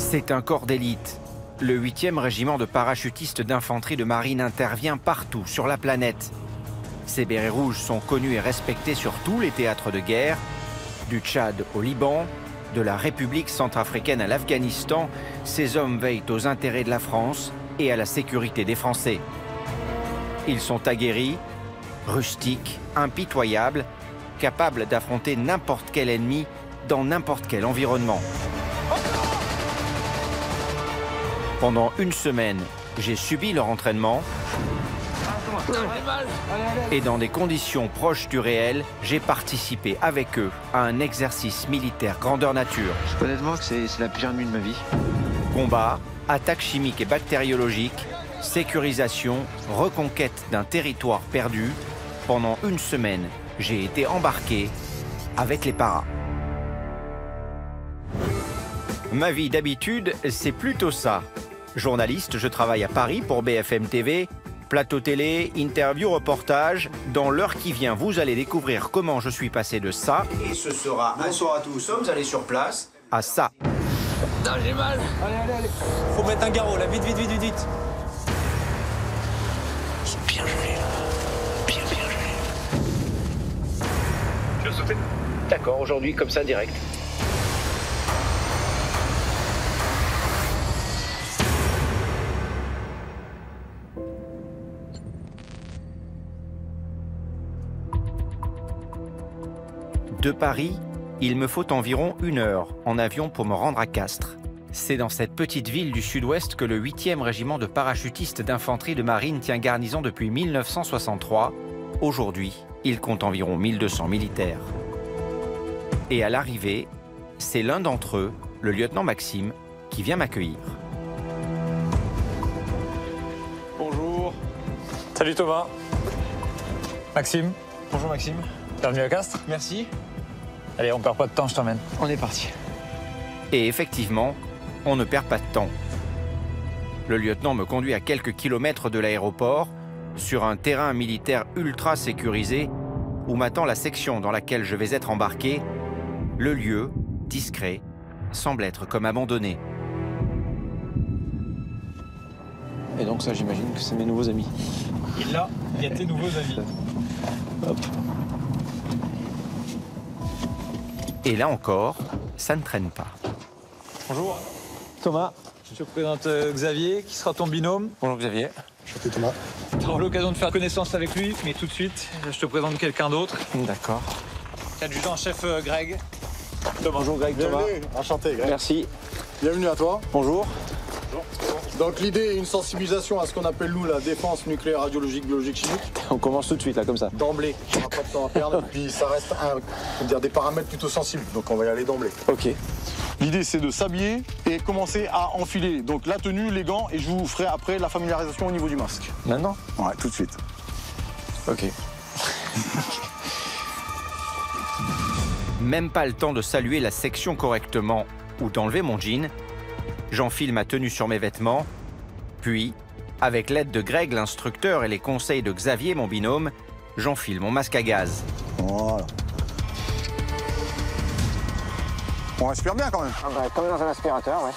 C'est un corps d'élite. Le 8e régiment de parachutistes d'infanterie de marine intervient partout sur la planète. Ces bérets rouges sont connus et respectés sur tous les théâtres de guerre, du Tchad au Liban, de la République centrafricaine à l'Afghanistan. Ces hommes veillent aux intérêts de la France et à la sécurité des Français. Ils sont aguerris, rustiques, impitoyables, capables d'affronter n'importe quel ennemi dans n'importe quel environnement. Pendant une semaine, j'ai subi leur entraînement et dans des conditions proches du réel, j'ai participé avec eux à un exercice militaire grandeur nature. Honnêtement, c'est la pire nuit de ma vie. Combat, attaques chimiques et bactériologiques, sécurisation, reconquête d'un territoire perdu. Pendant une semaine, j'ai été embarqué avec les paras. Ma vie d'habitude, c'est plutôt ça. Journaliste, je travaille à Paris pour BFM TV. Plateau télé, interview, reportage. Dans l'heure qui vient, vous allez découvrir comment je suis passé de ça. Et ce sera un soir à tous, nous sommes allés sur place. À ça. Putain, j'ai mal. Allez. Faut mettre un garrot là, vite. C'est bien gelé là. Bien gelé. Tu vas sauter? D'accord, aujourd'hui, comme ça, direct. De Paris, il me faut environ 1 heure en avion pour me rendre à Castres. C'est dans cette petite ville du sud-ouest que le 8e régiment de parachutistes d'infanterie de marine tient garnison depuis 1963. Aujourd'hui, il compte environ 1200 militaires. Et à l'arrivée, c'est l'un d'entre eux, le lieutenant Maxime, qui vient m'accueillir. Bonjour. Salut Thomas. Maxime. Bonjour Maxime. Bienvenue à Castres. Merci. Allez, on perd pas de temps, je t'emmène. On est parti. Et effectivement, on ne perd pas de temps. Le lieutenant me conduit à quelques kilomètres de l'aéroport, sur un terrain militaire ultra sécurisé, où m'attend la section dans laquelle je vais être embarqué. Le lieu, discret, semble être comme abandonné. Et donc ça, j'imagine que c'est mes nouveaux amis. Et là, il y a tes nouveaux amis. Hop. Et là encore, ça ne traîne pas. Bonjour. Thomas. Je te présente Xavier, qui sera ton binôme. Bonjour Xavier. Enchanté Thomas. Tu auras l'occasion de faire connaissance avec lui, mais tout de suite, je te présente quelqu'un d'autre. D'accord. Adjudant-chef Greg. Bonjour Greg. Thomas. Bienvenue. Enchanté Greg. Merci. Bienvenue à toi. Bonjour. Donc l'idée est une sensibilisation à ce qu'on appelle nous la défense nucléaire, radiologique, biologique, chimique. On commence tout de suite là, comme ça. D'emblée, on n'a pas de temps à perdre. Puis ça reste des paramètres plutôt sensibles, donc on va y aller d'emblée. Ok. L'idée c'est de s'habiller et commencer à enfiler donc la tenue, les gants, et je vous ferai après la familiarisation au niveau du masque. Maintenant? Ouais, tout de suite. Ok. Même pas le temps de saluer la section correctement ou d'enlever mon jean. J'enfile ma tenue sur mes vêtements, puis, avec l'aide de Greg, l'instructeur, et les conseils de Xavier, mon binôme, j'enfile mon masque à gaz. Voilà. On respire bien quand même. Ah bah, comme dans un aspirateur, ouais.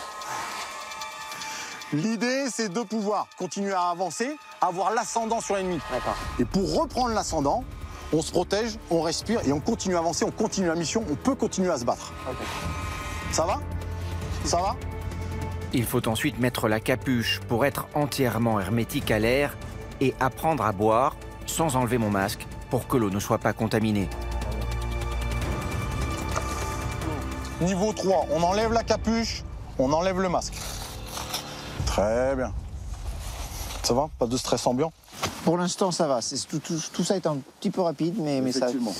L'idée, c'est de pouvoir continuer à avancer, avoir l'ascendant sur l'ennemi. D'accord. Et pour reprendre l'ascendant, on se protège, on respire et on continue à avancer, on continue la mission, on peut continuer à se battre. Ok. Ça va? Ça va? Il faut ensuite mettre la capuche pour être entièrement hermétique à l'air et apprendre à boire sans enlever mon masque pour que l'eau ne soit pas contaminée. Niveau 3, on enlève la capuche, on enlève le masque. Très bien. Ça va? Pas de stress ambiant? Pour l'instant, ça va. Tout ça est un petit peu rapide, mais ça... Effectivement.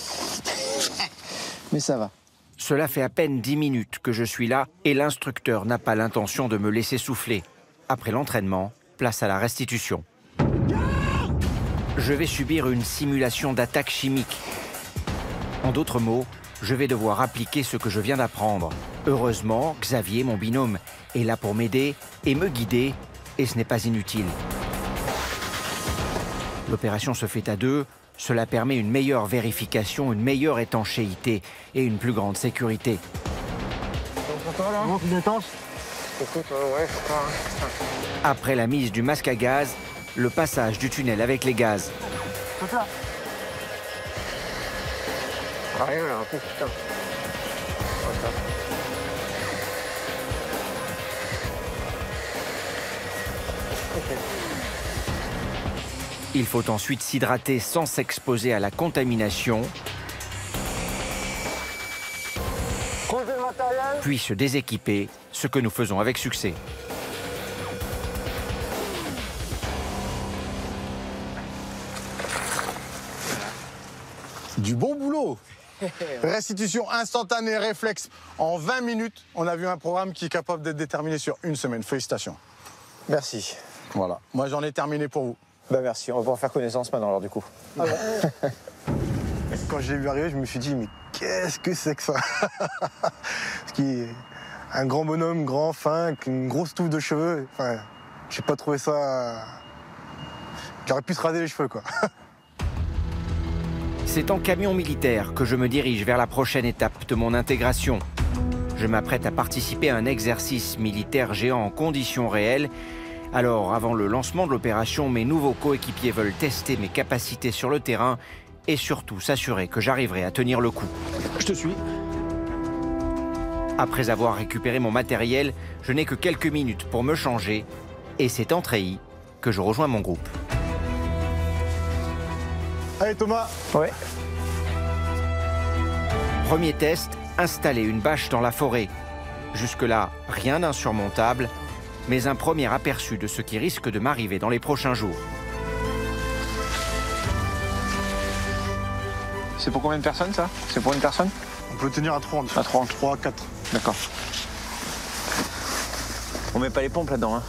mais ça va. Cela fait à peine 10 minutes que je suis là et l'instructeur n'a pas l'intention de me laisser souffler. Après l'entraînement, place à la restitution. Je vais subir une simulation d'attaque chimique. En d'autres mots, je vais devoir appliquer ce que je viens d'apprendre. Heureusement, Xavier, mon binôme, est là pour m'aider et me guider, et ce n'est pas inutile. L'opération se fait à deux. Cela permet une meilleure vérification, une meilleure étanchéité et une plus grande sécurité. Écoute, ouais, je crois. Après la mise du masque à gaz, le passage du tunnel avec les gaz. Tout là. Rien là, putain. Voilà. Ok. Il faut ensuite s'hydrater sans s'exposer à la contamination, Posez le matériel. puis se déséquiper, ce que nous faisons avec succès. Du bon boulot. Restitution instantanée, réflexe. En 20 minutes, on a vu un programme qui est capable d'être déterminé sur une semaine. Félicitations. Merci. Voilà. Moi, j'en ai terminé pour vous. Bah merci, on va pouvoir faire connaissance maintenant alors du coup. Quand je l'ai vu arriver, je me suis dit, mais qu'est-ce que c'est que ça? Parce qu'il est un grand bonhomme, grand, fin, avec une grosse touffe de cheveux. Enfin, j'ai pas trouvé ça... J'aurais pu se raser les cheveux, quoi. C'est en camion militaire que je me dirige vers la prochaine étape de mon intégration. Je m'apprête à participer à un exercice militaire géant en conditions réelles. Alors, avant le lancement de l'opération, mes nouveaux coéquipiers veulent tester mes capacités sur le terrain et surtout s'assurer que j'arriverai à tenir le coup. Je te suis. Après avoir récupéré mon matériel, je n'ai que quelques minutes pour me changer et c'est en treillis que je rejoins mon groupe. Allez, Thomas. Ouais. Premier test, installer une bâche dans la forêt. Jusque-là, rien d'insurmontable, mais un premier aperçu de ce qui risque de m'arriver dans les prochains jours. C'est pour combien de personnes ça? C'est pour une personne? On peut tenir à 3. À 3. 3, 4. D'accord. On met pas les pompes là-dedans, hein?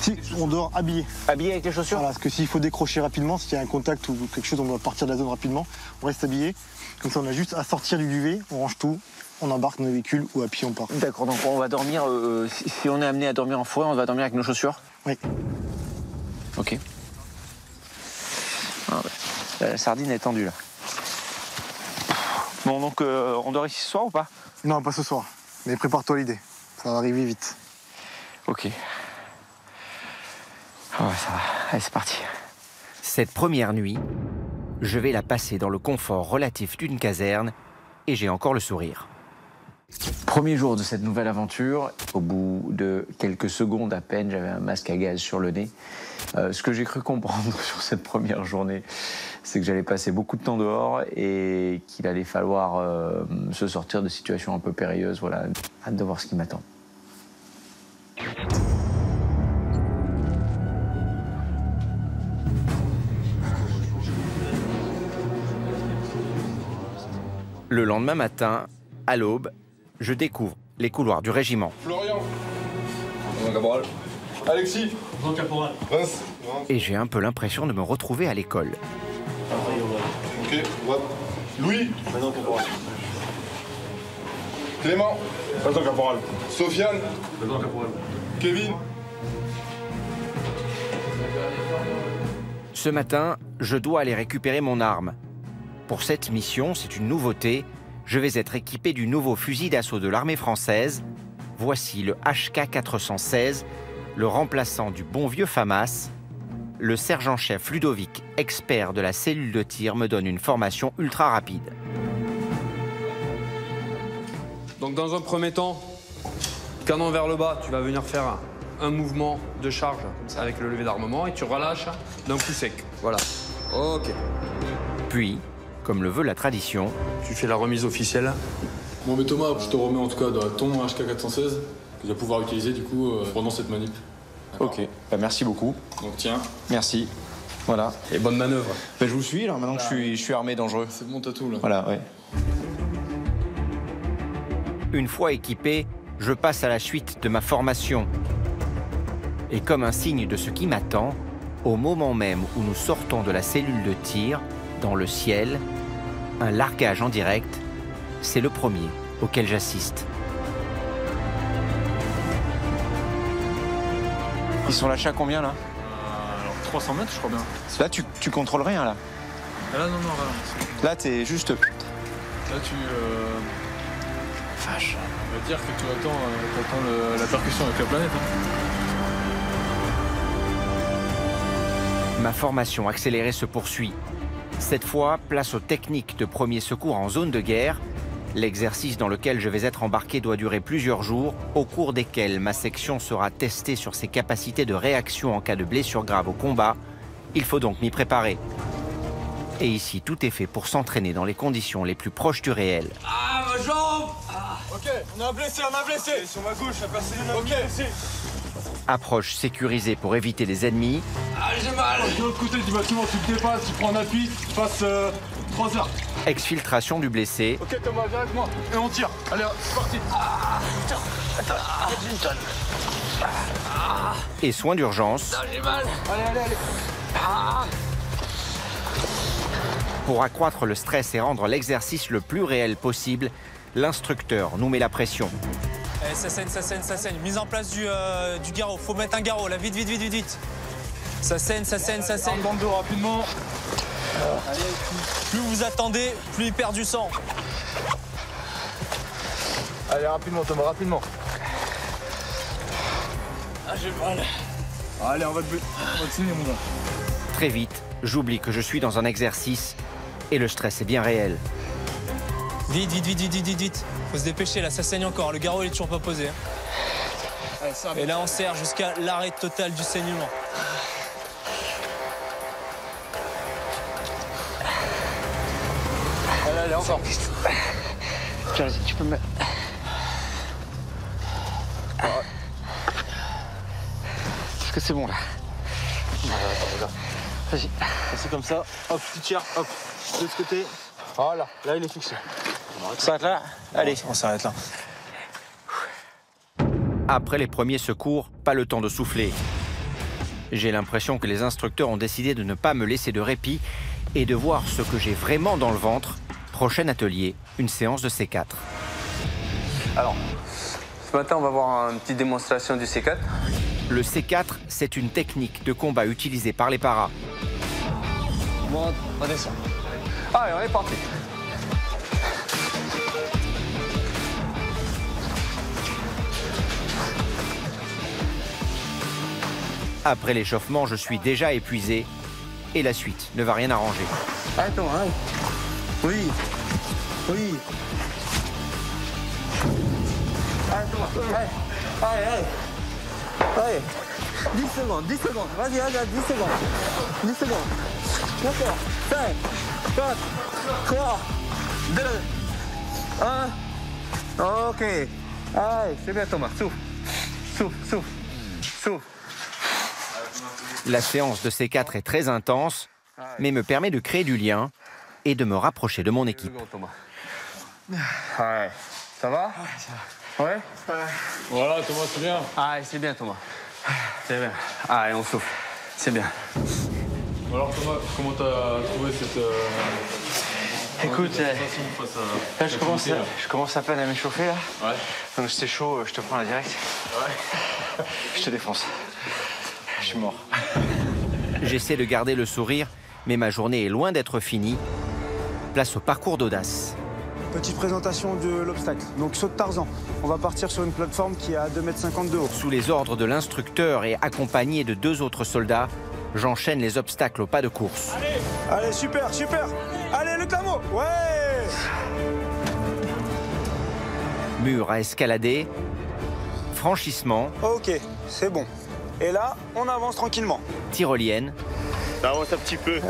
Si, on dort habillé. Habillé avec les chaussures? Voilà, parce que s'il faut décrocher rapidement, s'il y a un contact ou quelque chose, on doit partir de la zone rapidement. On reste habillé. Comme ça, on a juste à sortir du duvet, on range tout, on embarque nos véhicules ou à pied on part. D'accord, donc on va dormir, si on est amené à dormir en forêt, on va dormir avec nos chaussures? Oui. Ok. Ah ouais. La sardine est tendue là. Bon, donc on dort ici ce soir ou pas? Non, pas ce soir. Mais prépare-toi à l'idée. Ça va arriver vite. Ok. Ah ouais, ça va. Allez, c'est parti. Cette première nuit, je vais la passer dans le confort relatif d'une caserne et j'ai encore le sourire. Premier jour de cette nouvelle aventure. Au bout de quelques secondes à peine, j'avais un masque à gaz sur le nez. Ce que j'ai cru comprendre sur cette première journée, c'est que j'allais passer beaucoup de temps dehors et qu'il allait falloir se sortir de situations un peu périlleuses. Voilà, hâte de voir ce qui m'attend. Le lendemain matin, à l'aube, je découvre les couloirs du régiment. Florian. Caporal. Alexis. Caporal. Vince. Et j'ai un peu l'impression de me retrouver à l'école. Ok, what? Louis. Caporal. Clément. Caporal. Sofiane. Caporal. Kevin. Ce matin, je dois aller récupérer mon arme. Pour cette mission, c'est une nouveauté. Je vais être équipé du nouveau fusil d'assaut de l'armée française. Voici le HK416, le remplaçant du bon vieux FAMAS. Le sergent-chef Ludovic, expert de la cellule de tir, me donne une formation ultra rapide. Donc dans un premier temps, canon vers le bas, tu vas venir faire un mouvement de charge comme ça, avec le lever d'armement et tu relâches d'un coup sec. Voilà. Ok. Puis, comme le veut la tradition, Tu fais la remise officielle. Bon, mais Thomas, je te remets en tout cas ton HK416 que tu vas pouvoir utiliser du coup pendant cette manip. Ok, bah, merci beaucoup. Donc tiens. Merci. Voilà. Et bonne manœuvre. Bah, je vous suis, alors maintenant que je suis armé dangereux. C'est bon tatou là. Voilà, ouais. une fois équipé, je passe à la suite de ma formation. Et comme un signe de ce qui m'attend, au moment même où nous sortons de la cellule de tir, dans le ciel, un largage en direct, c'est le premier auquel j'assiste. Ils sont lâchés à combien là? Alors 300 mètres, je crois bien. Là, tu contrôles rien là. Là, non, Là, t'es juste. Là, Vache. On va dire que tu attends la percussion avec la planète. Ma formation accélérée se poursuit. Cette fois, place aux techniques de premier secours en zone de guerre. L'exercice dans lequel je vais être embarqué doit durer plusieurs jours, au cours desquels ma section sera testée sur ses capacités de réaction en cas de blessure grave au combat. Il faut donc m'y préparer. Et ici, tout est fait pour s'entraîner dans les conditions les plus proches du réel. Ah, ma jambe! Ok, on a un blessé, on a un blessé. Sur ma gauche, la personne est Ok. Approche sécurisée pour éviter les ennemis. Ah, j'ai mal! De l'autre côté du bâtiment, tu te dépasses, tu prends un appui, tu passes 3 heures. Exfiltration du blessé. Ok Thomas, viens avec moi. Et on tire. Allez, c'est parti. Et soins d'urgence. Ah, j'ai mal! Allez. Pour accroître le stress et rendre l'exercice le plus réel possible, l'instructeur nous met la pression. Eh, ça saigne. Mise en place du garrot. Faut mettre un garrot là, vite. Ça saigne. Dans le dos rapidement. Plus vous attendez, plus il perd du sang. Allez, rapidement Thomas, rapidement. Ah, j'ai mal. Allez, on va te saigner mon gars. Très vite, j'oublie que je suis dans un exercice et le stress est bien réel. Vite. Faut se dépêcher là, ça saigne encore. Le garrot il est toujours pas posé. Allez, ça va. Et là on serre jusqu'à l'arrêt total du saignement. Allez, encore. Tiens, vas-y, tu peux me... Est-ce que c'est bon là? Vas-y. C'est comme ça. Hop, tu tires. Hop. De l'autre côté. Voilà. Là, il est fixé. On s'arrête là? Allez. On s'arrête là. Après les premiers secours, pas le temps de souffler. J'ai l'impression que les instructeurs ont décidé de ne pas me laisser de répit et de voir ce que j'ai vraiment dans le ventre. Prochain atelier, une séance de C4. Alors, ce matin, on va voir une petite démonstration du C4. Le C4, c'est une technique de combat utilisée par les paras. Monte, redescend. Allez, on est parti. Après l'échauffement, je suis déjà épuisé et la suite ne va rien arranger. Attends, hein. Oui. Attends, allez. 10 secondes. Vas-y, 10 secondes. 10 secondes. D'accord. 5, 4, 3, 2, 1. Ok. Allez, c'est bien Thomas. Souffle. La séance de C4 est très intense, mais me permet de créer du lien et de me rapprocher de mon équipe. Ouais. Ça va? Ouais. Voilà Thomas, c'est bien. Ah, c'est bien Thomas. C'est bien. Allez, on souffle. C'est bien. Alors Thomas, comment t'as trouvé cette... Écoute, façon face à... là je commence à peine à m'échauffer là. Ouais. Donc c'est chaud, je te prends la direct. Ouais. Je te défonce. Je suis mort. J'essaie de garder le sourire, mais ma journée est loin d'être finie. Place au parcours d'audace. Petite présentation de l'obstacle. Donc saut de Tarzan. On va partir sur une plateforme qui est à 2,50 m de haut. Sous les ordres de l'instructeur et accompagné de 2 autres soldats, j'enchaîne les obstacles au pas de course. Allez, super. Allez, le clameau. Ouais. Mur à escalader, franchissement, Ok, c'est bon. Et là, on avance tranquillement. tyrolienne, Avance un petit peu.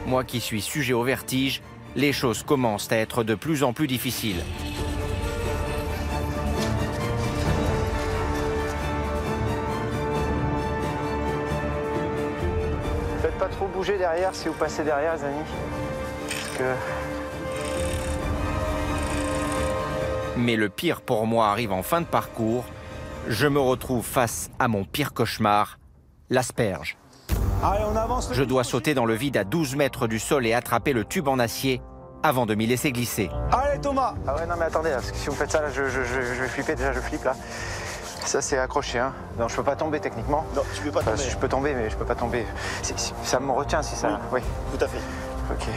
Moi qui suis sujet au vertige, les choses commencent à être de plus en plus difficiles. Faites pas trop bouger derrière si vous passez derrière, les amis. Parce que... Mais le pire pour moi arrive en fin de parcours. Je me retrouve face à mon pire cauchemar, l'asperge. Allez, on avance. Je dois sauter dans le vide à 12 mètres du sol et attraper le tube en acier avant de m'y laisser glisser. Allez, Thomas. Ah ouais, non mais attendez, là, parce que si vous faites ça, là, je vais flipper, déjà je flippe là. Ça c'est accroché, hein. Non, je peux pas tomber techniquement. Non, tu peux pas tomber. Je peux tomber, mais je peux pas tomber. Ça me retient si ça... Oui. Tout à fait. Ok.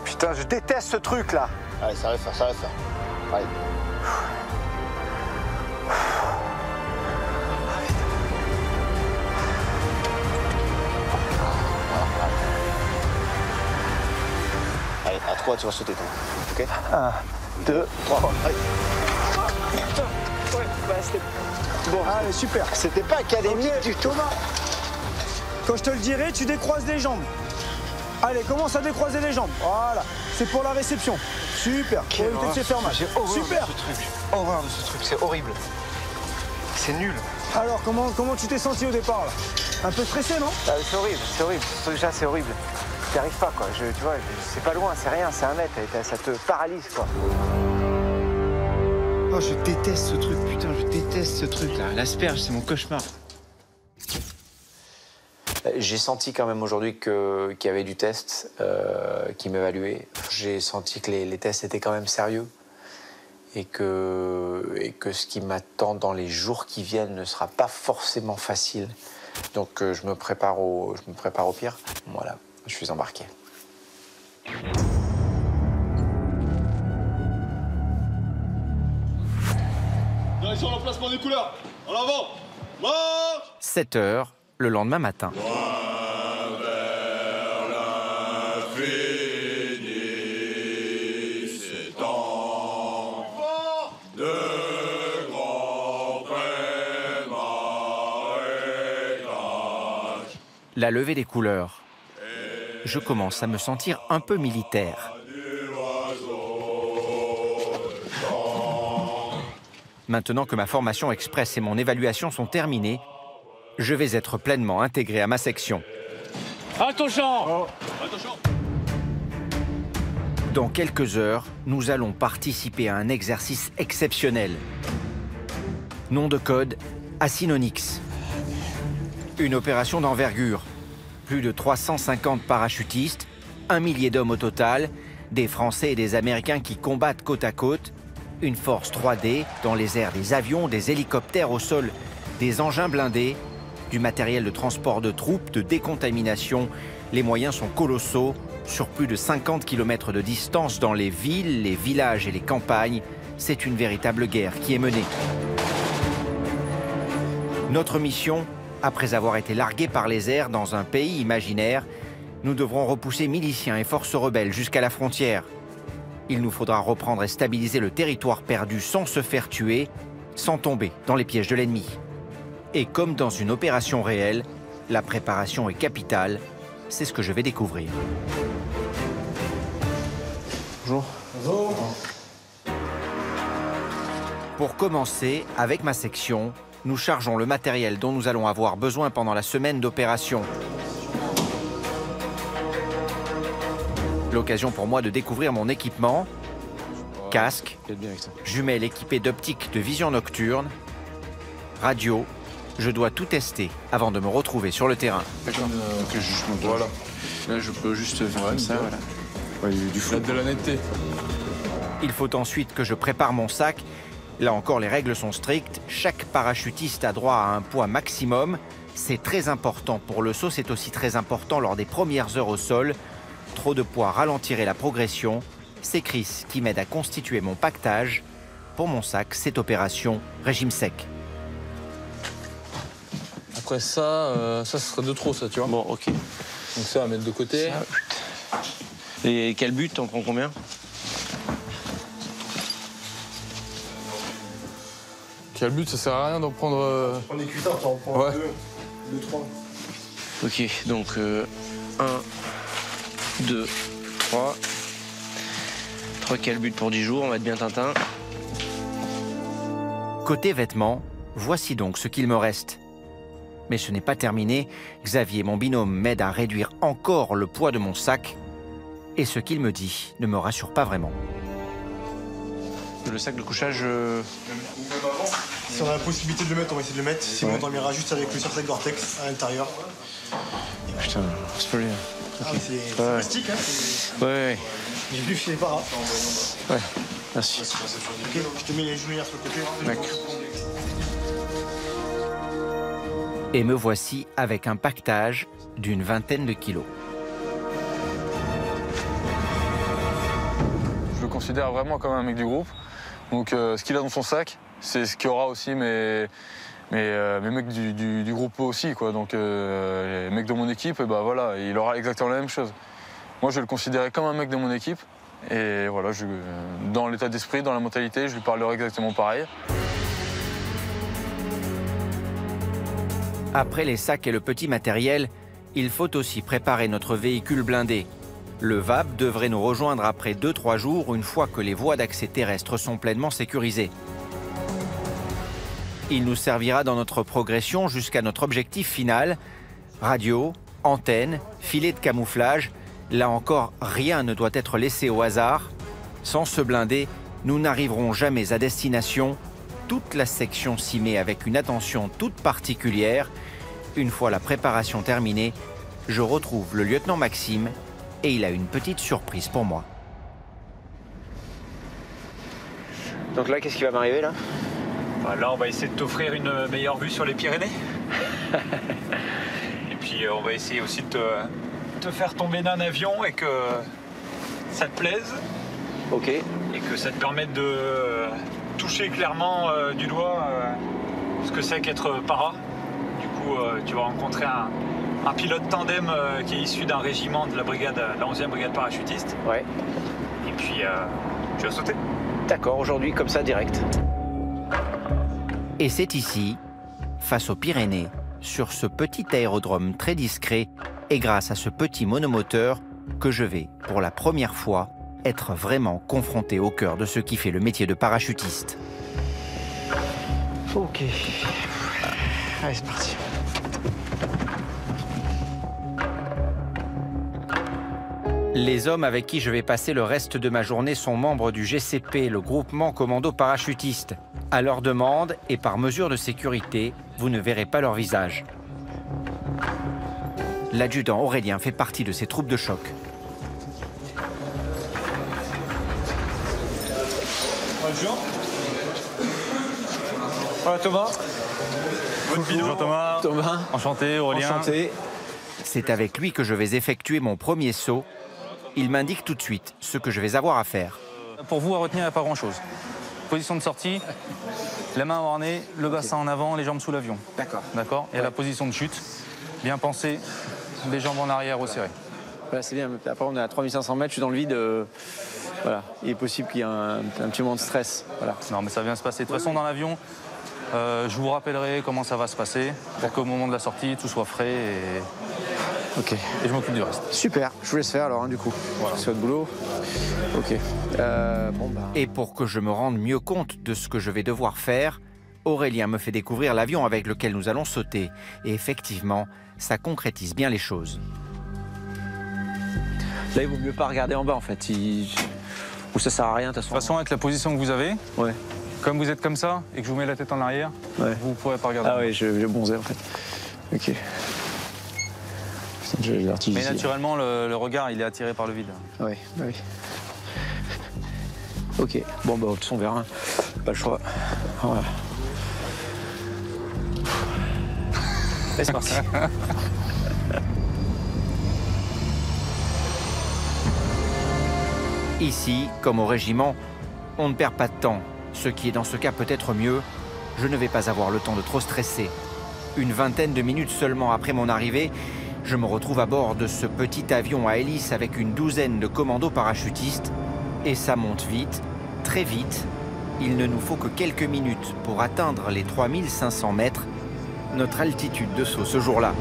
Putain. Putain, je déteste ce truc là. Allez, ça reste ça. Allez. Allez, à 3, tu vas sauter toi. Ok? 1, 2, 3. Allez. Ouais, bah c'était bon. Allez, super. C'était pas académique Ok, du tout. Thomas, quand je te le dirai, tu décroises les jambes. Allez, commence à décroiser les jambes. Voilà, c'est pour la réception. Super, pour éviter de se faire mal. J'ai horreur Super. de ce truc. Horreur de ce truc, c'est horrible. C'est nul. Alors, comment tu t'es senti au départ là? Un peu stressé, non? Ah, c'est horrible, c'est horrible. Déjà, c'est horrible. Tu n'y arrives pas, quoi. Tu vois, c'est pas loin, c'est rien, c'est 1 mètre. Ça te paralyse, quoi. Oh, je déteste ce truc, putain, je déteste ce truc-là. L'asperge, c'est mon cauchemar. J'ai senti quand même aujourd'hui qu'il y avait du test qui m'évaluait. J'ai senti que les tests étaient quand même sérieux et que ce qui m'attend dans les jours qui viennent ne sera pas forcément facile. Donc je me prépare au pire. Voilà, je suis embarqué. Direction l'emplacement des couleurs. En avant. Marche. 7 h, le lendemain matin. La levée des couleurs. Je commence à me sentir un peu militaire. Maintenant que ma formation express et mon évaluation sont terminées, je vais être pleinement intégré à ma section. Attention. Dans quelques heures, nous allons participer à un exercice exceptionnel. Nom de code, Acinonyx. Une opération d'envergure. Plus de 350 parachutistes, 1 millier d'hommes au total, des Français et des Américains qui combattent côte à côte, une force 3D dans les airs, des avions, des hélicoptères au sol, des engins blindés, du matériel de transport de troupes, de décontamination. Les moyens sont colossaux, sur plus de 50 km de distance dans les villes, les villages et les campagnes. C'est une véritable guerre qui est menée. Notre mission, après avoir été largués par les airs dans un pays imaginaire, nous devrons repousser miliciens et forces rebelles jusqu'à la frontière. Il nous faudra reprendre et stabiliser le territoire perdu sans se faire tuer, sans tomber dans les pièges de l'ennemi. Et comme dans une opération réelle, la préparation est capitale. C'est ce que je vais découvrir. Bonjour. Bonjour. Pour commencer, avec ma section, nous chargeons le matériel dont nous allons avoir besoin pendant la semaine d'opération. L'occasion pour moi de découvrir mon équipement. Casque, jumelle équipée d'optiques de vision nocturne, radio. Je dois tout tester avant de me retrouver sur le terrain. D'accord. Voilà. Là, je peux juste faire comme ça, voilà. Ouais, il y a du flot. De la netteté. Il faut ensuite que je prépare mon sac. Là encore, les règles sont strictes. Chaque parachutiste a droit à un poids maximum. C'est très important pour le saut, c'est aussi très important lors des premières heures au sol. Trop de poids ralentirait la progression. C'est Chris qui m'aide à constituer mon pactage. Pour mon sac, c'est opération régime sec. Après ça, ça serait de trop, ça, tu vois. Bon, ok. Donc ça, à mettre de côté. Et quel but? T'en prends combien? Quel but? Ça sert à rien d'en prendre. On est cuitard, t'en prends Ouais. 2, 3. Ok, donc 1, 2, 3. 3 quel but pour 10 jours, on va être bien Tintin. Côté vêtements, voici donc ce qu'il me reste. Mais ce n'est pas terminé. Xavier, mon binôme, m'aide à réduire encore le poids de mon sac. Et ce qu'il me dit ne me rassure pas vraiment. Le sac de couchage... Si on a la possibilité de le mettre, on va essayer de le mettre. Sinon, on dormira juste avec le surset Gore-Tex à l'intérieur. Putain, c'est pas lui. Ah, mais c'est plastique, hein. Ouais. J'ai vu chez les paras. Ouais, merci. Ok, je te mets les genouillères sur le côté. D'accord. Et me voici avec un pactage d'une 20aine de kilos. considère vraiment comme un mec du groupe. Donc ce qu'il a dans son sac, c'est ce qu'il y aura aussi mes mecs du groupe aussi, quoi. Donc les mecs de mon équipe, et bah, voilà, il aura exactement la même chose. Moi, je vais le considérer comme un mec de mon équipe. Et voilà, dans l'état d'esprit, dans la mentalité, je lui parlerai exactement pareil. Après les sacs et le petit matériel, il faut aussi préparer notre véhicule blindé. Le VAB devrait nous rejoindre après 2-3 jours, une fois que les voies d'accès terrestres sont pleinement sécurisées. Il nous servira dans notre progression jusqu'à notre objectif final. Radio, antenne, filet de camouflage, là encore, rien ne doit être laissé au hasard. Sans ce blindé, nous n'arriverons jamais à destination. Toute la section s'y met avec une attention toute particulière. Une fois la préparation terminée, je retrouve le lieutenant Maxime et il a une petite surprise pour moi. Donc là, qu'est-ce qui va m'arriver là? Là, on va essayer de t'offrir une meilleure vue sur les Pyrénées. Et puis, on va essayer aussi de te faire tomber d'un avion et que ça te plaise. Ok. Et que ça te permette de toucher clairement du doigt ce que c'est qu'être para. Du coup, tu vas rencontrer un pilote tandem qui est issu d'un régiment de la 11e brigade parachutiste. Ouais. Et puis, tu vas sauter. D'accord, aujourd'hui, comme ça, direct. Et c'est ici, face aux Pyrénées, sur ce petit aérodrome très discret, et grâce à ce petit monomoteur, que je vais, pour la première fois, être vraiment confronté au cœur de ce qui fait le métier de parachutiste. Ok. Allez, c'est parti. Les hommes avec qui je vais passer le reste de ma journée sont membres du GCP, le groupement commando parachutiste. À leur demande et par mesure de sécurité, vous ne verrez pas leur visage. L'adjudant Aurélien fait partie de ces troupes de choc. Bonjour. Voilà Thomas. Bonjour Thomas. Thomas. Enchanté Aurélien. Enchanté. C'est avec lui que je vais effectuer mon premier saut. Il m'indique tout de suite ce que je vais avoir à faire. Pour vous, à retenir, il n'y a pas grand-chose. Position de sortie, la main en harnais, le bassin en avant, les jambes sous l'avion. D'accord. D'accord. Et à la position de chute, bien penser, les jambes en arrière resserrées. Voilà, c'est bien. Après, on est à 3500 mètres, je suis dans le vide. Voilà. Il est possible qu'il y ait un petit moment de stress. Voilà. Non, mais ça vient se passer. De toute façon, dans l'avion, je vous rappellerai comment ça va se passer pour qu'au moment de la sortie, tout soit frais et... Ok. Et je m'occupe du reste. Super. Je vous laisse faire alors, du coup. Voilà. C'est votre boulot. Ok. Et pour que je me rende mieux compte de ce que je vais devoir faire, Aurélien me fait découvrir l'avion avec lequel nous allons sauter. Et effectivement, ça concrétise bien les choses. Là, il vaut mieux pas regarder en bas, en fait. Ou ça sert à rien, de toute façon. De toute façon, avec la position que vous avez, ouais. Comme vous êtes comme ça et que je vous mets la tête en arrière, ouais. Vous ne pourrez pas regarder. Ah oui, je bonzais, en fait. Ok. Mais naturellement, le regard, il est attiré par le vide. Oui, bah oui. Ok, bon, bah, de toute façon, on verra. Pas le choix. Voilà. Et c'est parti. Ici, comme au régiment, on ne perd pas de temps. Ce qui est dans ce cas peut-être mieux, je ne vais pas avoir le temps de trop stresser. Une vingtaine de minutes seulement après mon arrivée, je me retrouve à bord de ce petit avion à hélice avec une douzaine de commandos parachutistes. Et ça monte vite, très vite. Il ne nous faut que quelques minutes pour atteindre les 3500 mètres, notre altitude de saut ce jour-là.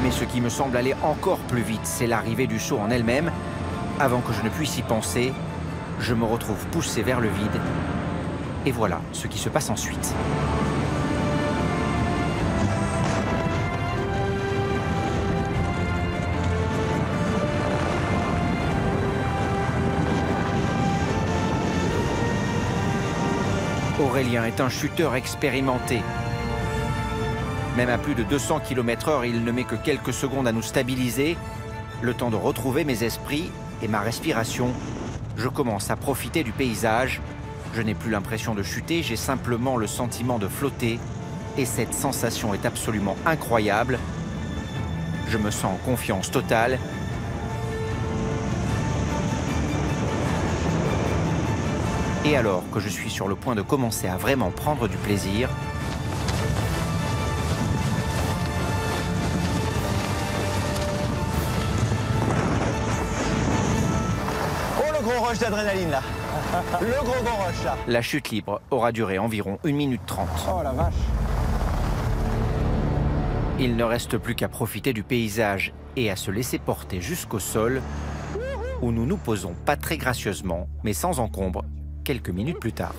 Mais ce qui me semble aller encore plus vite, c'est l'arrivée du saut en elle-même. Avant que je ne puisse y penser, je me retrouve poussé vers le vide. Et voilà ce qui se passe ensuite. Aurélien est un chuteur expérimenté. Même à plus de 200 km/h, il ne met que quelques secondes à nous stabiliser. Le temps de retrouver mes esprits et ma respiration. Je commence à profiter du paysage. Je n'ai plus l'impression de chuter, j'ai simplement le sentiment de flotter. et cette sensation est absolument incroyable. Je me sens en confiance totale. Et alors que je suis sur le point de commencer à vraiment prendre du plaisir, Gros rush d'adrénaline là. Le gros rush là. la chute libre aura duré environ 1 minute 30. Oh la vache. Il ne reste plus qu'à profiter du paysage et à se laisser porter jusqu'au sol, où nous nous posons pas très gracieusement, mais sans encombre, quelques minutes plus tard.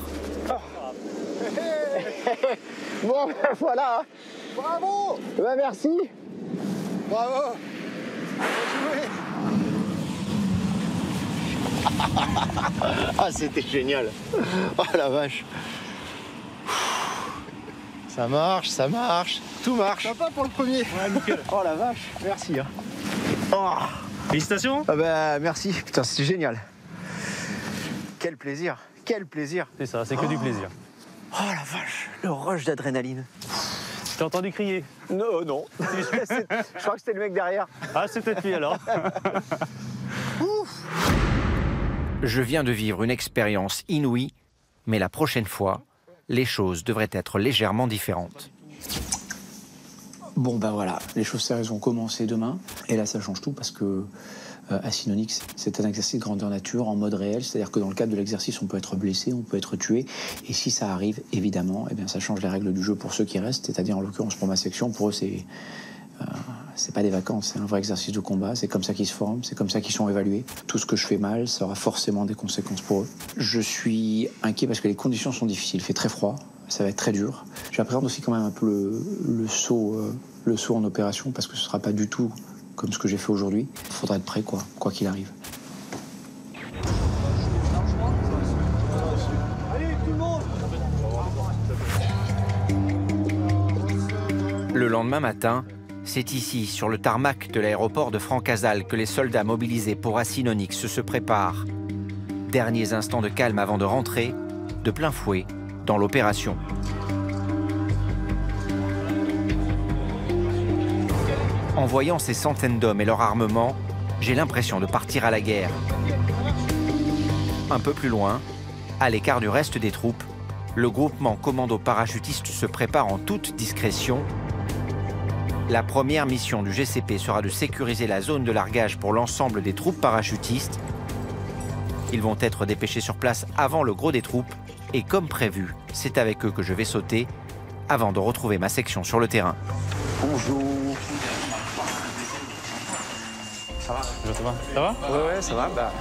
Bon, ben voilà. Bravo. Ben merci. Bravo. Bien joué. Ah, c'était génial. Oh la vache. Ça marche, tout marche. Sympa pour le premier. Ouais, nickel. Oh la vache, merci. Hein. Oh. Félicitations. Ah bah merci, putain, c'est génial. Quel plaisir, quel plaisir. C'est ça, c'est que du plaisir. Oh la vache, le rush d'adrénaline. T'as entendu crier? Non, non. Je crois que c'était le mec derrière. Ah, c'est peut-être lui alors. Je viens de vivre une expérience inouïe, mais la prochaine fois, les choses devraient être légèrement différentes. Bon ben voilà, les choses sérieuses vont commencer demain. Et là ça change tout parce que Asinonyx, c'est un exercice grandeur nature en mode réel. C'est-à-dire que dans le cadre de l'exercice, on peut être blessé, on peut être tué. Et si ça arrive, évidemment, eh bien, ça change les règles du jeu pour ceux qui restent. C'est-à-dire en l'occurrence pour ma section, pour eux c'est pas des vacances, c'est un vrai exercice de combat. C'est comme ça qu'ils se forment, c'est comme ça qu'ils sont évalués. Tout ce que je fais mal, ça aura forcément des conséquences pour eux. Je suis inquiet parce que les conditions sont difficiles. Il fait très froid, ça va être très dur. J'appréhende aussi quand même un peu le saut en opération parce que ce sera pas du tout comme ce que j'ai fait aujourd'hui. Il faudra être prêt, quoi qu'il arrive. Le lendemain matin, c'est ici, sur le tarmac de l'aéroport de Francazal, que les soldats mobilisés pour Asinonyx se préparent. Derniers instants de calme avant de rentrer, de plein fouet, dans l'opération. En voyant ces centaines d'hommes et leur armement, j'ai l'impression de partir à la guerre. Un peu plus loin, à l'écart du reste des troupes, le groupement commando parachutiste se prépare en toute discrétion. La première mission du GCP sera de sécuriser la zone de largage pour l'ensemble des troupes parachutistes. Ils vont être dépêchés sur place avant le gros des troupes et comme prévu, c'est avec eux que je vais sauter avant de retrouver ma section sur le terrain. Bonjour. Ça va? Ça va? Ouais, ça va. Bah...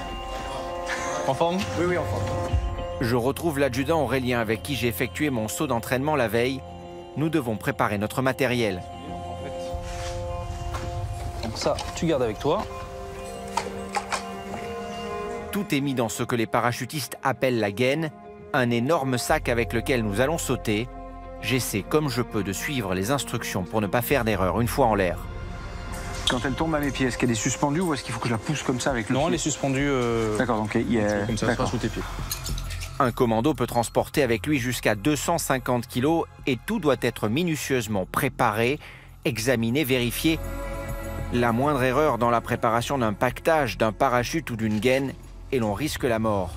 En forme? Oui, en forme. Je retrouve l'adjudant Aurélien avec qui j'ai effectué mon saut d'entraînement la veille. Nous devons préparer notre matériel. Donc ça, tu gardes avec toi. Tout est mis dans ce que les parachutistes appellent la gaine, un énorme sac avec lequel nous allons sauter. J'essaie comme je peux de suivre les instructions pour ne pas faire d'erreur une fois en l'air. Quand elle tombe à mes pieds, est-ce qu'elle est suspendue ou est-ce qu'il faut que je la pousse comme ça avec le pied? Non, elle est suspendue. D'accord, donc il y a... Comme ça, ça sera sous tes pieds. Un commando peut transporter avec lui jusqu'à 250 kg et tout doit être minutieusement préparé, examiné, vérifié. La moindre erreur dans la préparation d'un paquetage, d'un parachute ou d'une gaine, et l'on risque la mort.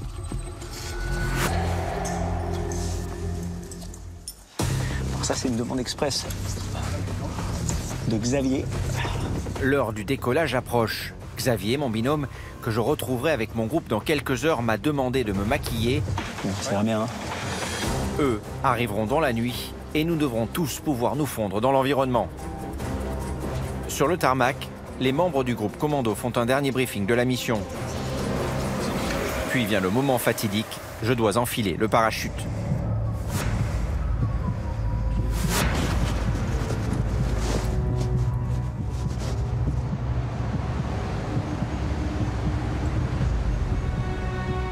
Alors ça, c'est une demande express de Xavier. L'heure du décollage approche. Xavier, mon binôme, que je retrouverai avec mon groupe dans quelques heures, m'a demandé de me maquiller. Bon, ça va bien, hein. Eux arriveront dans la nuit et nous devrons tous pouvoir nous fondre dans l'environnement. Sur le tarmac, les membres du groupe commando font un dernier briefing de la mission. Puis vient le moment fatidique, je dois enfiler le parachute.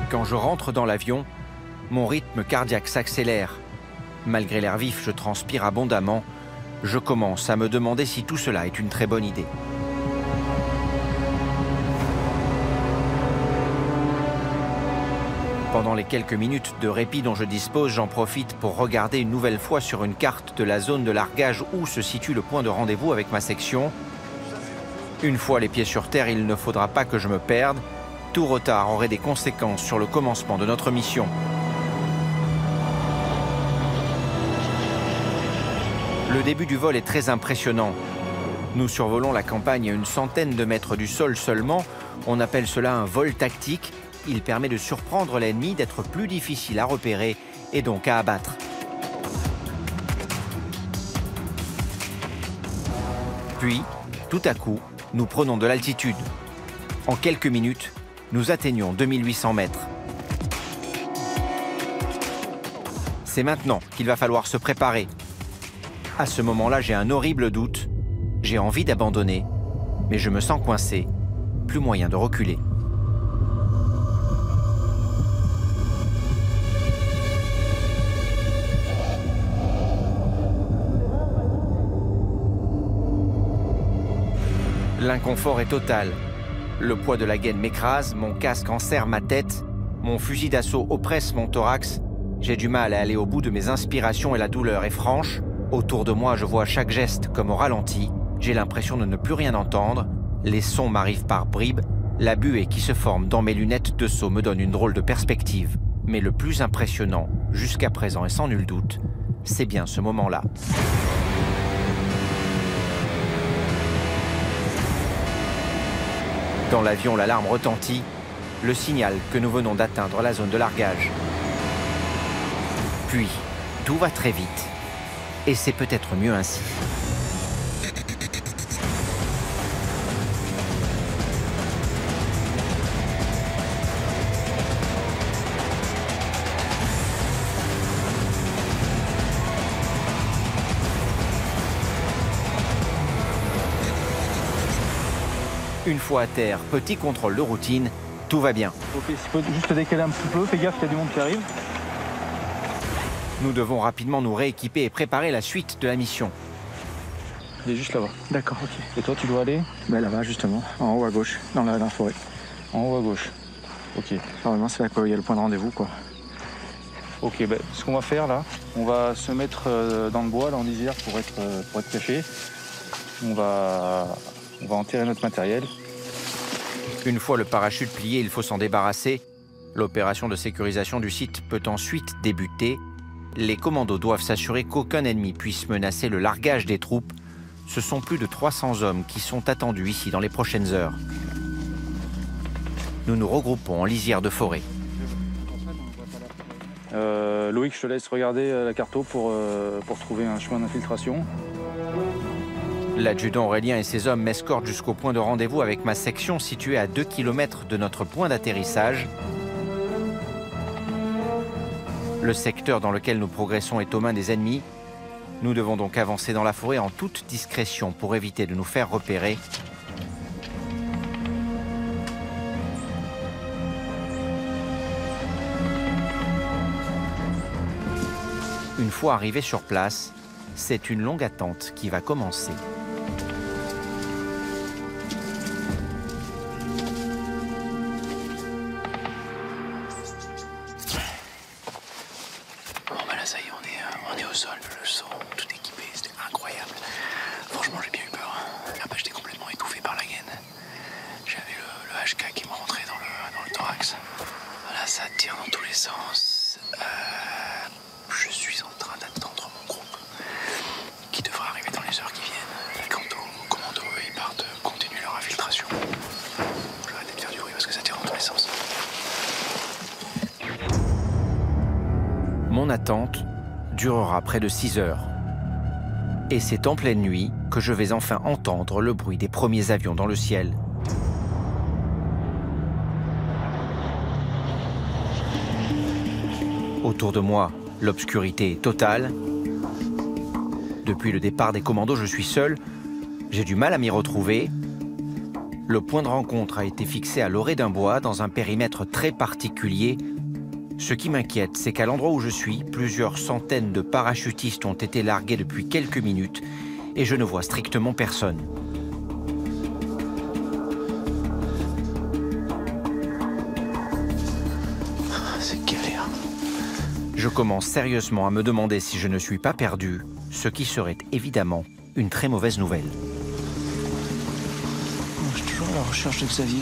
Quand je rentre dans l'avion, mon rythme cardiaque s'accélère. Malgré l'air vif, je transpire abondamment. Je commence à me demander si tout cela est une très bonne idée. Pendant les quelques minutes de répit dont je dispose, j'en profite pour regarder une nouvelle fois sur une carte de la zone de largage où se situe le point de rendez-vous avec ma section. Une fois les pieds sur terre, il ne faudra pas que je me perde. Tout retard aurait des conséquences sur le commencement de notre mission. Le début du vol est très impressionnant. Nous survolons la campagne à une centaine de mètres du sol seulement. On appelle cela un vol tactique. Il permet de surprendre l'ennemi, d'être plus difficile à repérer et donc à abattre. Puis, tout à coup, nous prenons de l'altitude. En quelques minutes, nous atteignons 2800 mètres. C'est maintenant qu'il va falloir se préparer. À ce moment-là, j'ai un horrible doute. J'ai envie d'abandonner, mais je me sens coincé. Plus moyen de reculer. L'inconfort est total. Le poids de la gaine m'écrase, mon casque enserre ma tête, mon fusil d'assaut oppresse mon thorax. J'ai du mal à aller au bout de mes inspirations et la douleur est franche. Autour de moi, je vois chaque geste comme au ralenti. J'ai l'impression de ne plus rien entendre. Les sons m'arrivent par bribes. La buée qui se forme dans mes lunettes de saut me donne une drôle de perspective. Mais le plus impressionnant, jusqu'à présent et sans nul doute, c'est bien ce moment-là. Dans l'avion, l'alarme retentit, le signal que nous venons d'atteindre la zone de largage. Puis, tout va très vite. Et c'est peut-être mieux ainsi. Une fois à terre, petit contrôle de routine, tout va bien. Ok, s'il faut juste décaler un petit peu, fais gaffe qu'il y a du monde qui arrive. Nous devons rapidement nous rééquiper et préparer la suite de la mission. Il est juste là-bas. D'accord, ok. Et toi, tu dois aller Là-bas, justement, en haut à gauche, dans la forêt. en haut à gauche. Ok. Normalement, c'est là qu'il y a le point de rendez-vous, quoi. Ok, ce qu'on va faire là, on va se mettre dans le bois, là en lisière, pour être caché. On va enterrer notre matériel. Une fois le parachute plié, il faut s'en débarrasser. L'opération de sécurisation du site peut ensuite débuter. Les commandos doivent s'assurer qu'aucun ennemi puisse menacer le largage des troupes. Ce sont plus de 300 hommes qui sont attendus ici dans les prochaines heures. Nous nous regroupons en lisière de forêt. Loïc, je te laisse regarder la carto pour trouver un chemin d'infiltration. L'adjudant Aurélien et ses hommes m'escortent jusqu'au point de rendez-vous avec ma section située à 2 km de notre point d'atterrissage. Le secteur dans lequel nous progressons est aux mains des ennemis. Nous devons donc avancer dans la forêt en toute discrétion pour éviter de nous faire repérer. Une fois arrivé sur place, c'est une longue attente qui va commencer. Bon bah là ça y est, on est au sol, le son, tout équipé, c'était incroyable. Franchement j'ai bien eu peur. Ah bah j'étais complètement étouffé par la gaine. J'avais le HK qui me rentrait dans le thorax. Là ça tire dans tous les sens. Je suis en train d'attendre mon groupe qui devra arriver dans les heures qui viennent. Quant aux commandos, ils partent continuer leur infiltration. Je vais arrêter de faire du bruit parce que ça tire dans tous les sens. Mon attente durera près de 6 heures. Et c'est en pleine nuit que je vais enfin entendre le bruit des premiers avions dans le ciel. Autour de moi, l'obscurité est totale. Depuis le départ des commandos, je suis seul. J'ai du mal à m'y retrouver. Le point de rencontre a été fixé à l'orée d'un bois, dans un périmètre très particulier. Ce qui m'inquiète, c'est qu'à l'endroit où je suis, plusieurs centaines de parachutistes ont été largués depuis quelques minutes et je ne vois strictement personne. C'est Je commence sérieusement à me demander si je ne suis pas perdu, ce qui serait évidemment une très mauvaise nouvelle. Je suis toujours à la recherche de Xavier.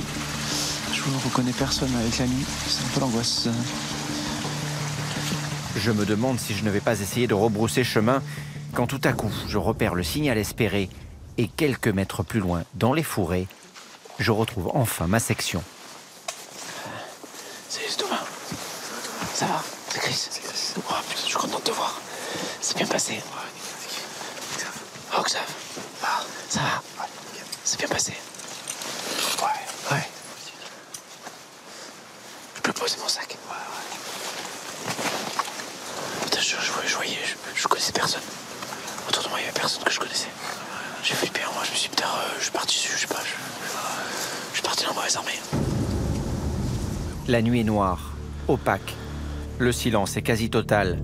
Je ne reconnais personne avec la nuit. C'est un peu l'angoisse. Je me demande si je ne vais pas essayer de rebrousser chemin quand tout à coup je repère le signal espéré et quelques mètres plus loin, dans les fourrés, je retrouve enfin ma section. Salut Thomas. Ça va? C'est Chris. Oh putain, je suis content de te voir. C'est bien passé. Oh Xav. Ça va? C'est bien passé. Ouais. Je peux poser mon sac? Putain, je voyais, je connaissais personne. Autour de moi, il n'y avait personne que je connaissais. J'ai flippé, moi, je me suis dit, putain, je suis parti dessus, je sais pas, je suis parti dans la mauvaise armée. La nuit est noire, opaque. Le silence est quasi total.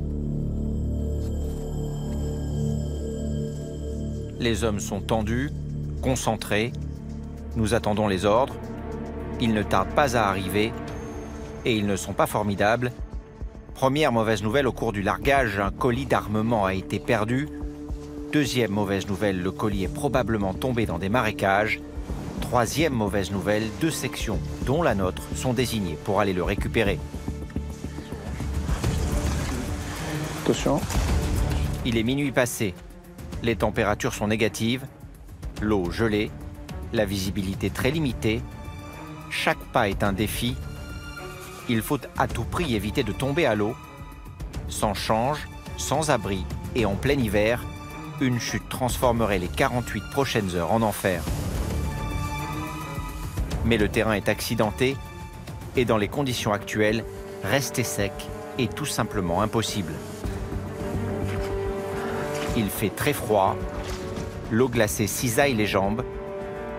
Les hommes sont tendus, concentrés. Nous attendons les ordres. Ils ne tardent pas à arriver. Et ils ne sont pas formidables. Première mauvaise nouvelle, au cours du largage, un colis d'armement a été perdu. Deuxième mauvaise nouvelle, le colis est probablement tombé dans des marécages. Troisième mauvaise nouvelle, 2 sections, dont la nôtre, sont désignées pour aller le récupérer. Attention. Il est minuit passé. Les températures sont négatives. L'eau gelée. La visibilité très limitée. Chaque pas est un défi. Il faut à tout prix éviter de tomber à l'eau. Sans change, sans abri et en plein hiver, une chute transformerait les 48 prochaines heures en enfer. Mais le terrain est accidenté et dans les conditions actuelles, rester sec est tout simplement impossible. Il fait très froid, l'eau glacée cisaille les jambes,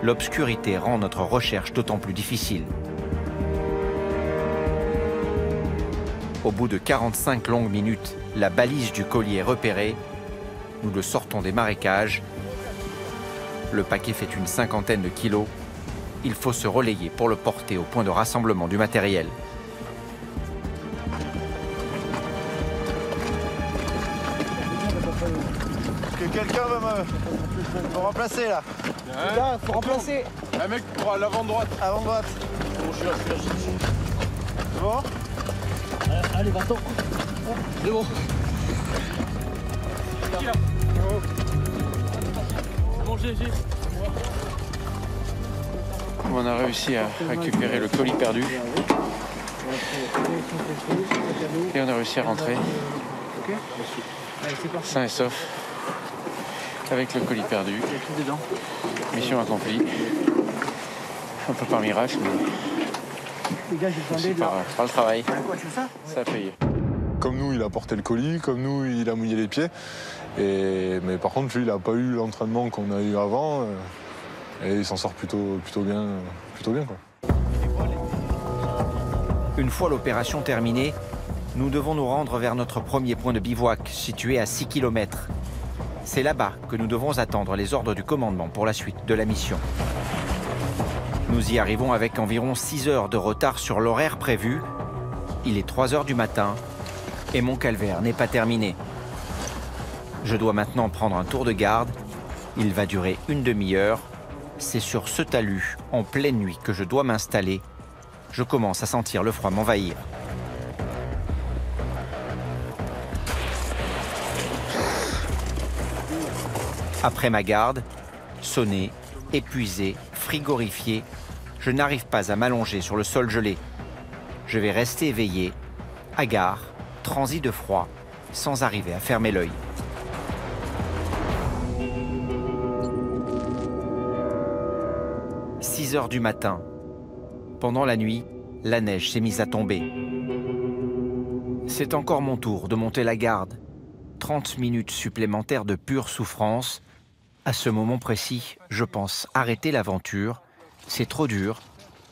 l'obscurité rend notre recherche d'autant plus difficile. Au bout de 45 longues minutes, la balise du colis est repérée. Nous le sortons des marécages. Le paquet fait une 50aine de kilos. Il faut se relayer pour le porter au point de rassemblement du matériel. Quelqu'un va me remplacer là. Là, faut remplacer. Un mec pour l'avant droite. Avant droite. Bon, je suis là. C'est bon? Allez, va-t'en. C'est bon. Qui là? C'est bon, GG. On a réussi à récupérer le colis perdu. Et on a réussi à rentrer. Sain et sauf. Avec le colis perdu. Mission accomplie. Un peu par miracle, mais aussi par le travail. Ça a payé. Comme nous, il a porté le colis, comme nous, il a mouillé les pieds. Mais par contre, lui, il n'a pas eu l'entraînement qu'on a eu avant. Et il s'en sort plutôt bien, quoi. Une fois l'opération terminée, nous devons nous rendre vers notre premier point de bivouac, situé à 6 km. C'est là-bas que nous devons attendre les ordres du commandement pour la suite de la mission. Nous y arrivons avec environ 6 heures de retard sur l'horaire prévu. Il est 3 heures du matin et mon calvaire n'est pas terminé. Je dois maintenant prendre un tour de garde. Il va durer une demi-heure. C'est sur ce talus, en pleine nuit, que je dois m'installer. Je commence à sentir le froid m'envahir. Après ma garde, sonné, épuisé, frigorifié, je n'arrive pas à m'allonger sur le sol gelé. Je vais rester éveillé, hagard, transi de froid, sans arriver à fermer l'œil. « 6 heures du matin. Pendant la nuit, la neige s'est mise à tomber. C'est encore mon tour de monter la garde. 30 minutes supplémentaires de pure souffrance. À ce moment précis, je pense arrêter l'aventure. C'est trop dur.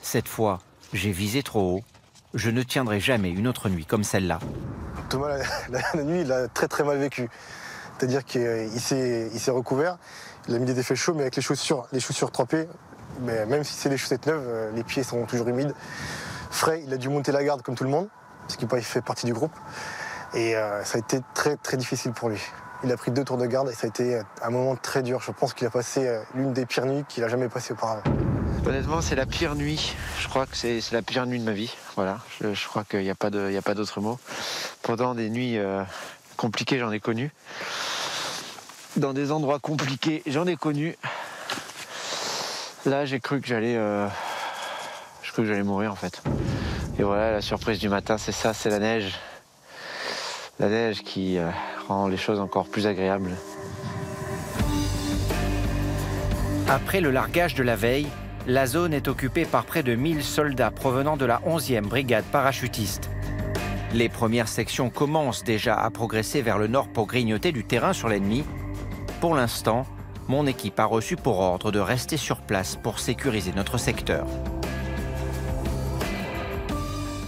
Cette fois, j'ai visé trop haut. Je ne tiendrai jamais une autre nuit comme celle-là. » Thomas, la nuit, il a très très mal vécu. C'est-à-dire qu'il s'est recouvert, il a mis des défaits chauds, mais avec les chaussures trempées, mais même si c'est des chaussettes neuves, les pieds sont toujours humides. Frais, il a dû monter la garde comme tout le monde, parce qu'il fait partie du groupe. Et ça a été très très difficile pour lui. Il a pris 2 tours de garde et ça a été un moment très dur. Je pense qu'il a passé l'une des pires nuits qu'il a jamais passées auparavant. Honnêtement, c'est la pire nuit. Je crois que c'est la pire nuit de ma vie. Voilà, je crois qu'il n'y a pas d'autre mot. Pendant des nuits compliquées, j'en ai connu. Dans des endroits compliqués, j'en ai connu. Là, j'ai cru que j'allais mourir en fait. Et voilà, la surprise du matin, c'est ça, c'est la neige. La neige qui rend les choses encore plus agréables. Après le largage de la veille, la zone est occupée par près de 1000 soldats provenant de la 11e brigade parachutiste. Les premières sections commencent déjà à progresser vers le nord pour grignoter du terrain sur l'ennemi. Pour l'instant, mon équipe a reçu pour ordre de rester sur place pour sécuriser notre secteur.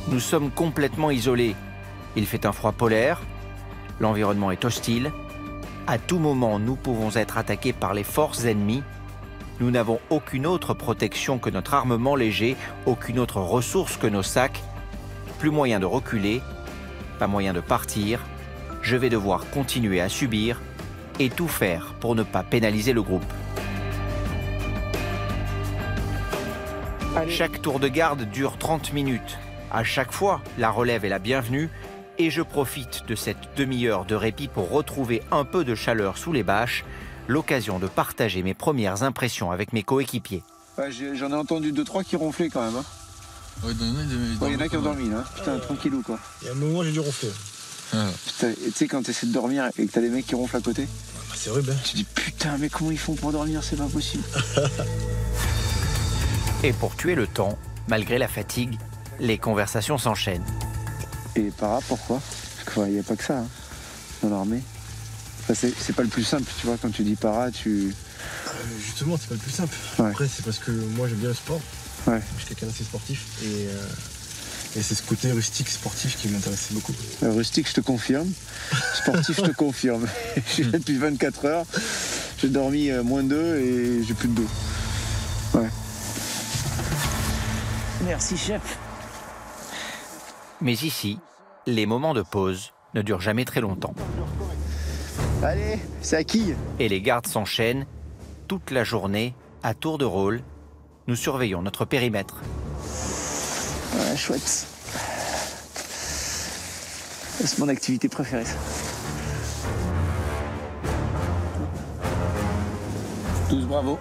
Nous sommes complètement isolés. Il fait un froid polaire, l'environnement est hostile. À tout moment, nous pouvons être attaqués par les forces ennemies. Nous n'avons aucune autre protection que notre armement léger, aucune autre ressource que nos sacs. Plus moyen de reculer, pas moyen de partir. Je vais devoir continuer à subir et tout faire pour ne pas pénaliser le groupe. Chaque tour de garde dure 30 minutes. À chaque fois, la relève est la bienvenue et je profite de cette demi-heure de répit pour retrouver un peu de chaleur sous les bâches, l'occasion de partager mes premières impressions avec mes coéquipiers. Ouais, j'en ai entendu 2-3 qui ronflaient quand même. Hein. Ouais, il y en a qui ont dormi là. Putain, tranquillou quoi. Il y a un moment, j'ai dû ronfler. Putain, tu sais, quand tu essaies de dormir et que t'as des mecs qui ronflent à côté, c'est horrible. Tu te dis putain, mais comment ils font pour dormir, c'est pas possible. Et pour tuer le temps, malgré la fatigue, les conversations s'enchaînent. Et para, pourquoi? Parce qu'il n'y a pas que ça hein, dans l'armée. Enfin, c'est pas le plus simple, tu vois, quand tu dis para, tu... Justement, c'est pas le plus simple. Ouais. Après, c'est parce que moi, j'aime bien le sport. Ouais. Je suis quelqu'un d'assez sportif. Et c'est ce côté rustique, sportif qui m'intéressait beaucoup. Rustique, je te confirme. Sportif, je te confirme. Je suis là depuis 24 heures. J'ai dormi -2 et j'ai plus de dos. Ouais. Merci, chef. Mais ici, les moments de pause ne durent jamais très longtemps. Allez, c'est à qui? Et les gardes s'enchaînent toute la journée, à tour de rôle. Nous surveillons notre périmètre. Ouais, chouette. C'est mon activité préférée, ça. 12, bravo.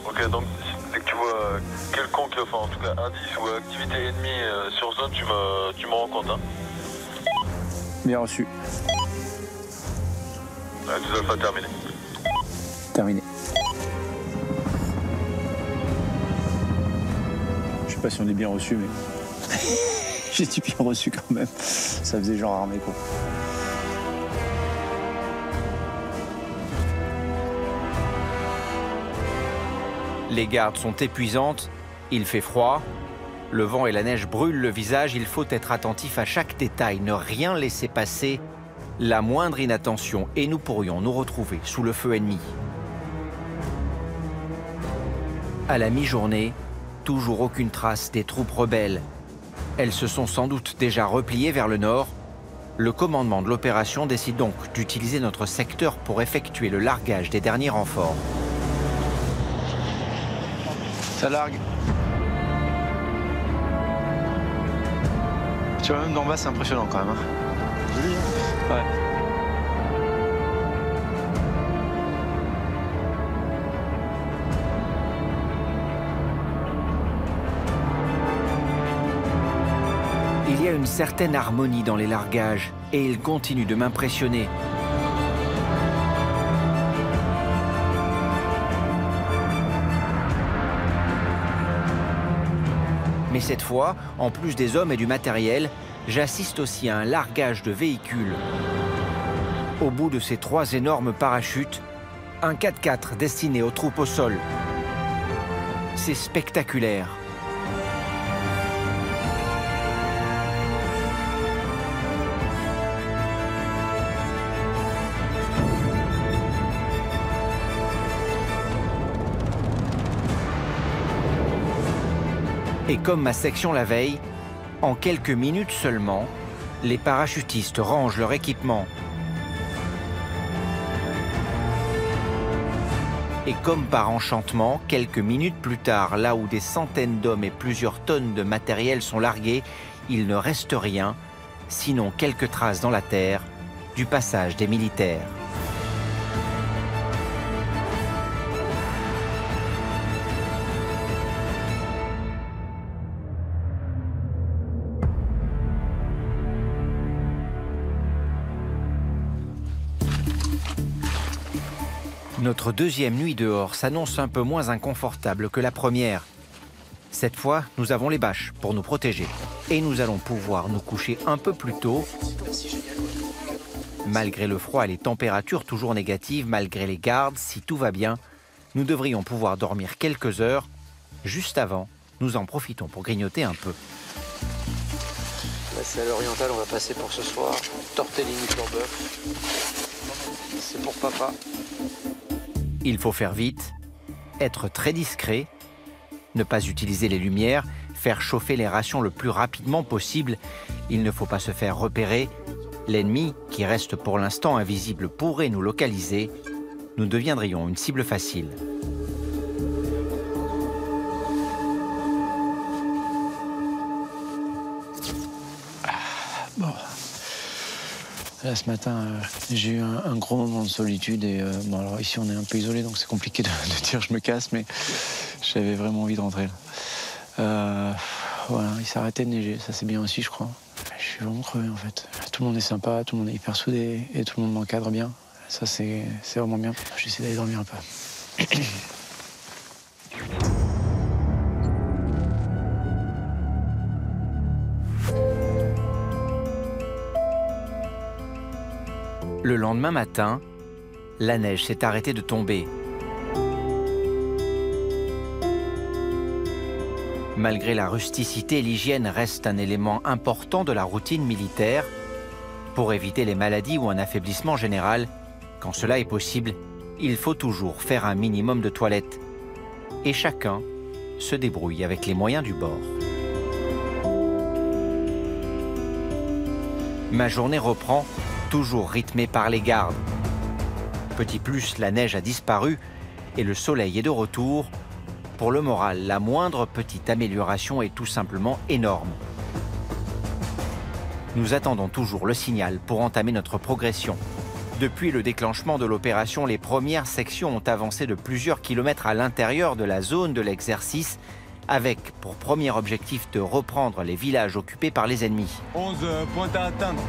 Ok, donc dès que tu vois quelconque, enfin en tout cas indice ou activité ennemie sur zone, tu m'en rends compte. Hein. Bien reçu. Ouais, tout alpha terminé. Terminé. Je sais pas si on est bien reçu, mais j'ai dit bien reçu quand même. Ça faisait genre armé quoi. Les gardes sont épuisantes, il fait froid, le vent et la neige brûlent le visage, il faut être attentif à chaque détail, ne rien laisser passer, la moindre inattention et nous pourrions nous retrouver sous le feu ennemi. À la mi-journée, toujours aucune trace des troupes rebelles. Elles se sont sans doute déjà repliées vers le nord. Le commandement de l'opération décide donc d'utiliser notre secteur pour effectuer le largage des derniers renforts. Ça largue. Tu vois, même d'en bas, c'est impressionnant quand même. Hein. Joli, hein? Ouais. Il y a une certaine harmonie dans les largages et il continue de m'impressionner. Mais cette fois, en plus des hommes et du matériel, j'assiste aussi à un largage de véhicules. Au bout de ces 3 énormes parachutes, un 4x4 destiné aux troupes au sol. C'est spectaculaire. Et comme ma section la veille, en quelques minutes seulement, Les parachutistes rangent leur équipement. Et comme par enchantement, quelques minutes plus tard, là où des centaines d'hommes et plusieurs tonnes de matériel sont largués, il ne reste rien, sinon quelques traces dans la terre du passage des militaires. Notre deuxième nuit dehors s'annonce un peu moins inconfortable que la première. Cette fois, nous avons les bâches pour nous protéger. Et nous allons pouvoir nous coucher un peu plus tôt. Malgré le froid et les températures toujours négatives, malgré les gardes, si tout va bien, nous devrions pouvoir dormir quelques heures. Juste avant, nous en profitons pour grignoter un peu. Là, c'est à l'oriental, on va passer pour ce soir. Tortellini sur bœuf. C'est pour papa. Il faut faire vite, être très discret, ne pas utiliser les lumières, faire chauffer les rations le plus rapidement possible. Il ne faut pas se faire repérer. L'ennemi, qui reste pour l'instant invisible, pourrait nous localiser. Nous deviendrions une cible facile. Bon. Là, ce matin, j'ai eu un gros moment de solitude et bon, alors ici on est un peu isolé, donc c'est compliqué de dire je me casse, mais j'avais vraiment envie de rentrer là. Voilà, il s'est arrêté de neiger, ça c'est bien aussi, je crois. Je suis vraiment crevé en fait. Tout le monde est sympa, tout le monde est hyper soudé et tout le monde m'encadre bien. Ça c'est vraiment bien. J'essaie d'aller dormir un peu. Le lendemain matin, la neige s'est arrêtée de tomber. Malgré la rusticité, l'hygiène reste un élément important de la routine militaire. Pour éviter les maladies ou un affaiblissement général, quand cela est possible, il faut toujours faire un minimum de toilettes. Et chacun se débrouille avec les moyens du bord. Ma journée reprend, toujours rythmée par les gardes. Petit plus, la neige a disparu et le soleil est de retour. Pour le moral, la moindre petite amélioration est tout simplement énorme. Nous attendons toujours le signal pour entamer notre progression. Depuis le déclenchement de l'opération, les premières sections ont avancé de plusieurs kilomètres à l'intérieur de la zone de l'exercice, avec pour premier objectif de reprendre les villages occupés par les ennemis. 11 points à atteindre.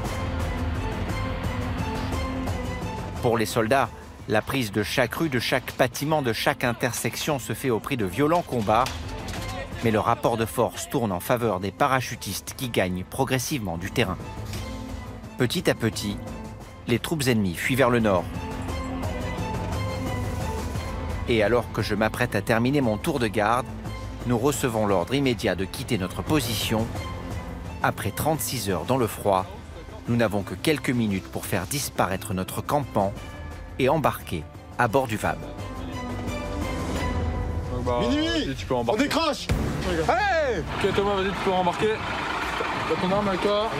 Pour les soldats, la prise de chaque rue, de chaque bâtiment, de chaque intersection se fait au prix de violents combats. Mais le rapport de force tourne en faveur des parachutistes qui gagnent progressivement du terrain. Petit à petit, les troupes ennemies fuient vers le nord. Et alors que je m'apprête à terminer mon tour de garde, nous recevons l'ordre immédiat de quitter notre position. Après 36 heures dans le froid, nous n'avons que quelques minutes pour faire disparaître notre campement et embarquer à bord du VAB. Minuit, tu peux on décroche. Allez. Ok Thomas, vas-y, tu peux rembarquer. T'as ton arme avec toi?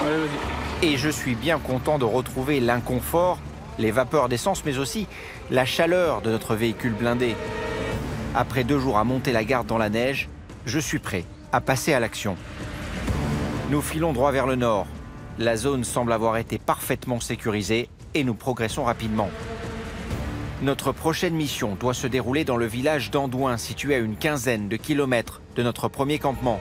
Allez, vas-y. Et je suis bien content de retrouver l'inconfort, les vapeurs d'essence, mais aussi la chaleur de notre véhicule blindé. Après 2 jours à monter la garde dans la neige, je suis prêt à passer à l'action. Nous filons droit vers le nord. La zone semble avoir été parfaitement sécurisée et nous progressons rapidement. Notre prochaine mission doit se dérouler dans le village d'Andouin, situé à une quinzaine de kilomètres de notre premier campement.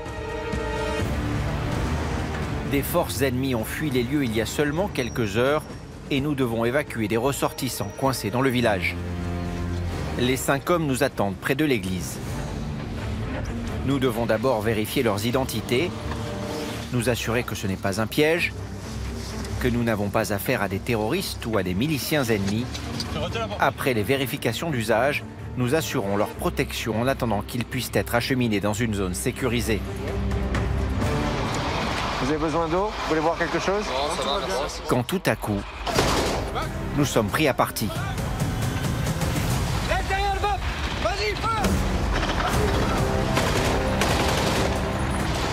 Des forces ennemies ont fui les lieux il y a seulement quelques heures et nous devons évacuer des ressortissants coincés dans le village. Les 5 hommes nous attendent près de l'église. Nous devons d'abord vérifier leurs identités, nous assurer que ce n'est pas un piège, que nous n'avons pas affaire à des terroristes ou à des miliciens ennemis. Après les vérifications d'usage, nous assurons leur protection en attendant qu'ils puissent être acheminés dans une zone sécurisée. Vous avez besoin d'eau? Vous voulez boire quelque chose? Non, ça va, merci. Quand tout à coup, nous sommes pris à partie. Reste derrière le bob. Vas-y, feu.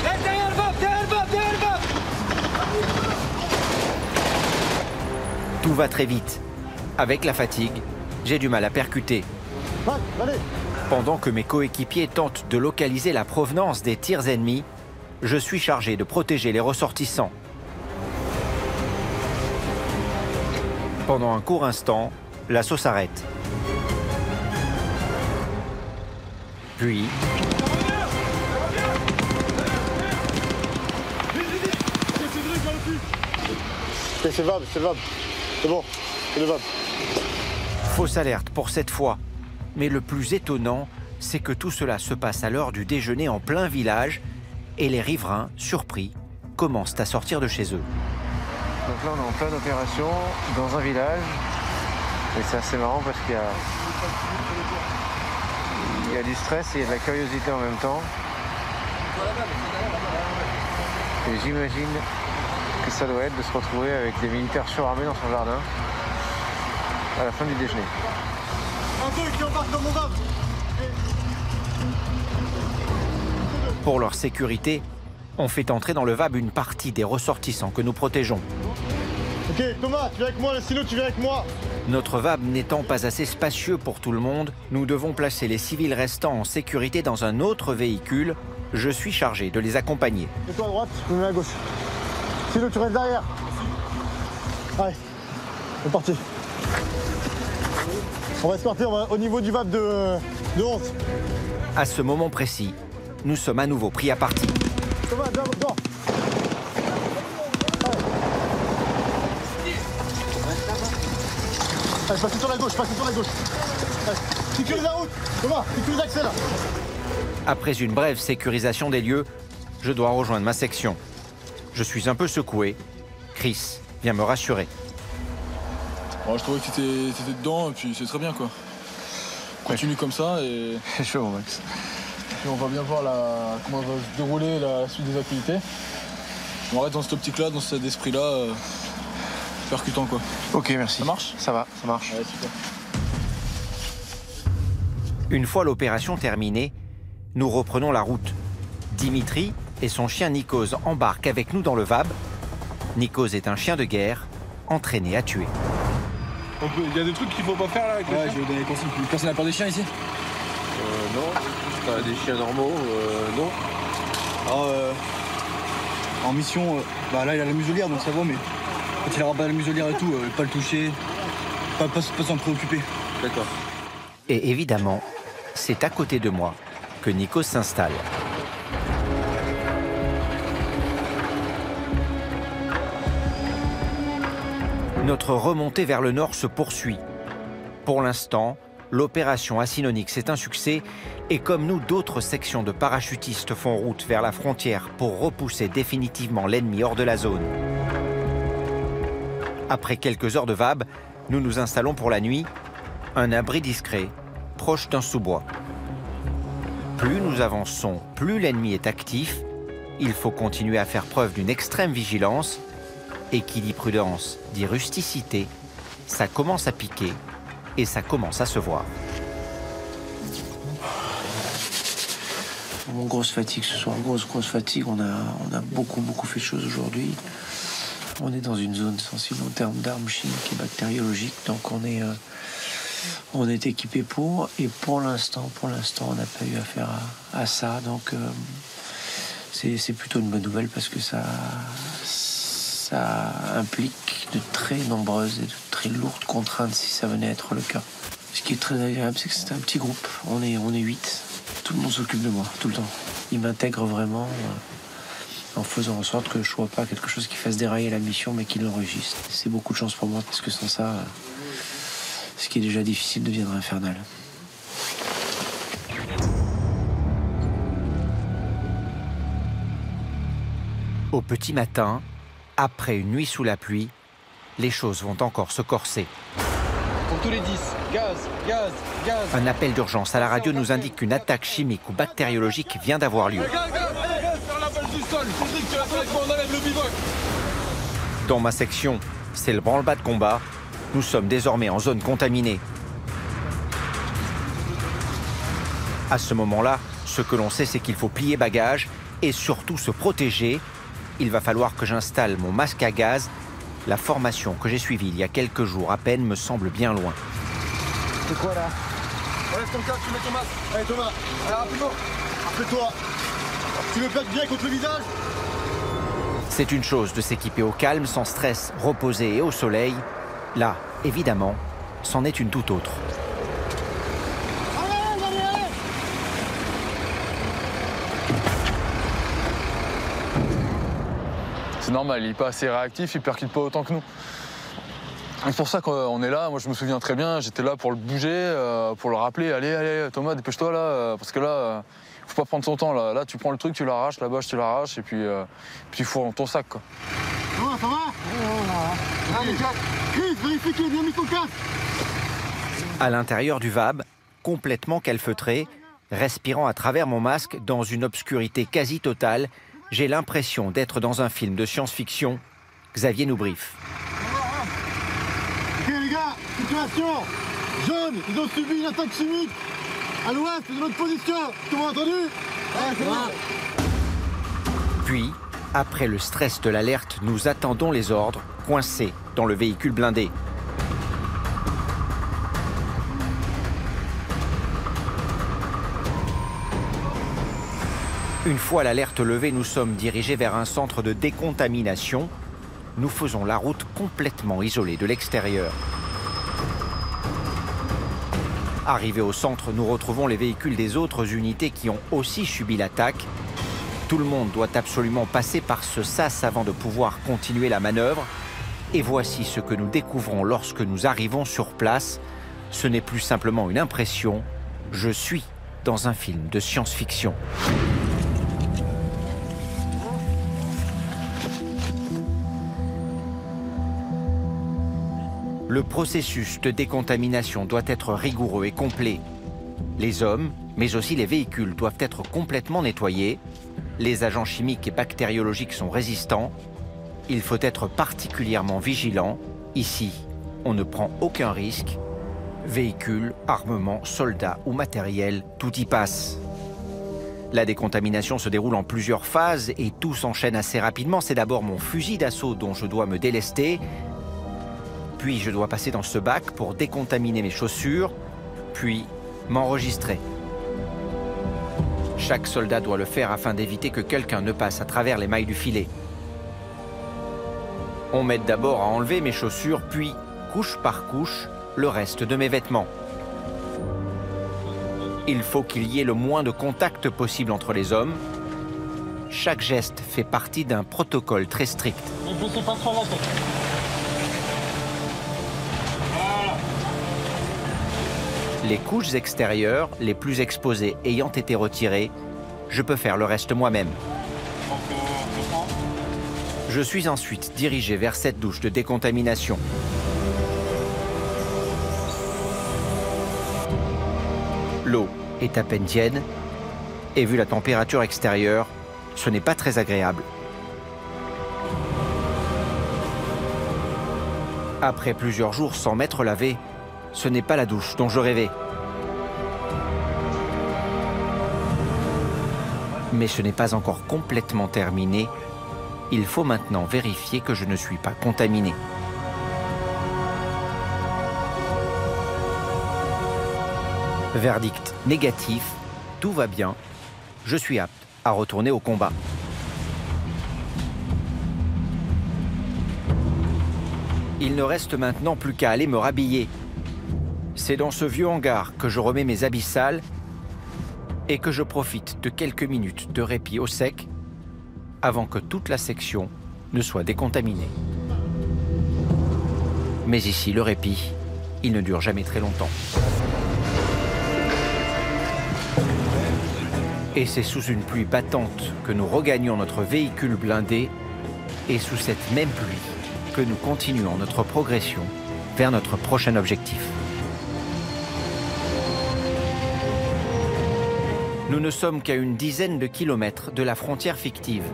Reste derrière le bob, derrière le bob, derrière le bob. Tout va très vite. Avec la fatigue, j'ai du mal à percuter. Pendant que mes coéquipiers tentent de localiser la provenance des tirs ennemis, je suis chargé de protéger les ressortissants. Pendant un court instant, l'assaut s'arrête. Puis... C'est le VAB, c'est bon, c'est le VAB. Fausse alerte pour cette fois. Mais le plus étonnant, c'est que tout cela se passe à l'heure du déjeuner en plein village et les riverains, surpris, commencent à sortir de chez eux. Donc là, on est en pleine opération dans un village. Et c'est assez marrant parce qu'il y a du stress et il y a de la curiosité en même temps. Et j'imagine que ça doit être de se retrouver avec des militaires surarmés dans son jardin à la fin du déjeuner. Pour leur sécurité, on fait entrer dans le VAB une partie des ressortissants que nous protégeons. Ok, Thomas, tu viens avec moi, le stylo, tu viens avec moi. Notre VAB n'étant pas assez spacieux pour tout le monde, nous devons placer les civils restants en sécurité dans un autre véhicule. Je suis chargé de les accompagner. Et toi à droite, je me mets à gauche. Stylo, tu restes derrière. Allez, c'est parti. On va escorter, on va au niveau du VAB de 11. À ce moment précis, nous sommes à nouveau pris à partie. Thomas, dehors. Allez, passez sur la gauche, Allez, sécurise la route. Thomas, sécurise l'accès là. Après une brève sécurisation des lieux, je dois rejoindre ma section. Je suis un peu secoué. Chris vient me rassurer. Bon, je trouvais que t'étais dedans et puis c'est très bien quoi. Continue comme ça et... C'est chaud Max. Et on va bien voir comment va se dérouler la suite des activités. On reste dans cette optique-là, dans cet esprit-là, percutant quoi. Ok, merci. Ça marche? Ça va, ça marche. Ouais, super. Une fois l'opération terminée, nous reprenons la route. Dimitri et son chien Nikos embarquent avec nous dans le VAB. Nikos est un chien de guerre, entraîné à tuer. Il y a des trucs qu'il faut pas faire là avec les chiens. Je vais donner des consignes. Personne n'a peur des chiens ici? Non, t'as des chiens normaux, non. En mission, là il a la muselière donc ça va, mais quand il aura pas la muselière et tout, pas le toucher, pas s'en préoccuper. D'accord. Et évidemment, c'est à côté de moi que Nikos s'installe. Notre remontée vers le nord se poursuit. Pour l'instant, l'opération Acinonyx est un succès et comme nous, d'autres sections de parachutistes font route vers la frontière pour repousser définitivement l'ennemi hors de la zone. Après quelques heures de VAB, nous nous installons pour la nuit, un abri discret, proche d'un sous-bois. Plus nous avançons, plus l'ennemi est actif. Il faut continuer à faire preuve d'une extrême vigilance. Et qui dit prudence dit rusticité, ça commence à piquer et ça commence à se voir. Grosse fatigue ce soir, grosse fatigue. On a beaucoup fait de choses aujourd'hui. On est dans une zone sensible en termes d'armes chimiques et bactériologiques, donc on est équipé pour. Et pour l'instant, on n'a pas eu affaire à ça, donc c'est plutôt une bonne nouvelle parce que ça implique de très nombreuses et de très lourdes contraintes si ça venait à être le cas. Ce qui est très agréable, c'est que c'est un petit groupe. On est 8. Tout le monde s'occupe de moi, tout le temps. Il m'intègre vraiment en faisant en sorte que je ne sois pas quelque chose qui fasse dérailler la mission, mais qui l'enregistre. C'est beaucoup de chance pour moi, parce que sans ça, ce qui est déjà difficile deviendra infernal. Au petit matin, après une nuit sous la pluie, les choses vont encore se corser. Pour tous les 10, gaz. Un appel d'urgence à la radio nous indique qu'une attaque chimique ou bactériologique vient d'avoir lieu. Dans ma section, c'est le branle-bas de combat. Nous sommes désormais en zone contaminée. À ce moment-là, ce que l'on sait, c'est qu'il faut plier bagages et surtout se protéger. Il va falloir que j'installe mon masque à gaz, la formation que j'ai suivie il y a quelques jours à peine me semble bien loin. C'est quoi là? Enlève ton casque, tu mets ton masque. Allez Thomas, allez rapidement. Après-toi. Tu le plaques bien contre le visage. C'est une chose de s'équiper au calme, sans stress, reposé et au soleil. Là, évidemment, c'en est une toute autre. C'est normal, il n'est pas assez réactif, il ne percute pas autant que nous. C'est pour ça qu'on est là. Moi, je me souviens très bien, j'étais là pour le bouger, pour le rappeler. Allez, Thomas, dépêche-toi là, parce que là, faut pas prendre son temps. Là, tu prends le truc, tu l'arraches, la bâche, tu l'arraches, et puis il faut dans ton sac, quoi. Ça va? Allez, Chris, vérifie qu'il a bien mis ton casque. À l'intérieur du VAB, complètement calfeutré, respirant à travers mon masque dans une obscurité quasi totale, j'ai l'impression d'être dans un film de science-fiction. Xavier nous briefe. Ok les gars, situation. Jaunes, ils ont subi une attaque chimique. À l'ouest, c'est notre position. Tout le monde entendu? Ouais, c'est bon. Puis, après le stress de l'alerte, nous attendons les ordres, coincés dans le véhicule blindé. Une fois l'alerte levée, nous sommes dirigés vers un centre de décontamination. Nous faisons la route complètement isolée de l'extérieur. Arrivés au centre, nous retrouvons les véhicules des autres unités qui ont aussi subi l'attaque. Tout le monde doit absolument passer par ce sas avant de pouvoir continuer la manœuvre. Et voici ce que nous découvrons lorsque nous arrivons sur place. Ce n'est plus simplement une impression, je suis dans un film de science-fiction. Le processus de décontamination doit être rigoureux et complet. Les hommes, mais aussi les véhicules, doivent être complètement nettoyés. Les agents chimiques et bactériologiques sont résistants. Il faut être particulièrement vigilant. Ici, on ne prend aucun risque. Véhicules, armements, soldats ou matériel, tout y passe. La décontamination se déroule en plusieurs phases et tout s'enchaîne assez rapidement. C'est d'abord mon fusil d'assaut dont je dois me délester. Puis je dois passer dans ce bac pour décontaminer mes chaussures, puis m'enregistrer. Chaque soldat doit le faire afin d'éviter que quelqu'un ne passe à travers les mailles du filet. On m'aide d'abord à enlever mes chaussures, puis, couche par couche, le reste de mes vêtements. Il faut qu'il y ait le moins de contact possible entre les hommes. Chaque geste fait partie d'un protocole très strict. Les couches extérieures, les plus exposées ayant été retirées, je peux faire le reste moi-même. Je suis ensuite dirigé vers cette douche de décontamination. L'eau est à peine tiède, et vu la température extérieure, ce n'est pas très agréable. Après plusieurs jours sans m'être lavé, ce n'est pas la douche dont je rêvais. Mais ce n'est pas encore complètement terminé. Il faut maintenant vérifier que je ne suis pas contaminé. Verdict négatif, tout va bien. Je suis apte à retourner au combat. Il ne reste maintenant plus qu'à aller me rhabiller. C'est dans ce vieux hangar que je remets mes habits sales et que je profite de quelques minutes de répit au sec avant que toute la section ne soit décontaminée. Mais ici, le répit, il ne dure jamais très longtemps. Et c'est sous une pluie battante que nous regagnons notre véhicule blindé et sous cette même pluie que nous continuons notre progression vers notre prochain objectif. Nous ne sommes qu'à une dizaine de kilomètres de la frontière fictive.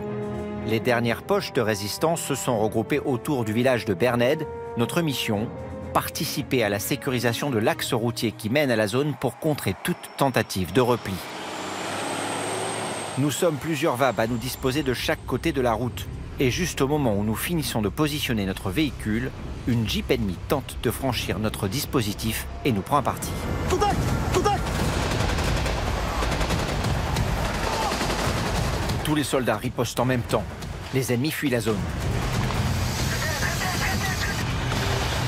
Les dernières poches de résistance se sont regroupées autour du village de Berned. Notre mission, participer à la sécurisation de l'axe routier qui mène à la zone pour contrer toute tentative de repli. Nous sommes plusieurs VAB à nous disposer de chaque côté de la route. Et juste au moment où nous finissons de positionner notre véhicule, une Jeep ennemie tente de franchir notre dispositif et nous prend à partie. Contact! Contact! Tous les soldats ripostent en même temps. Les ennemis fuient la zone.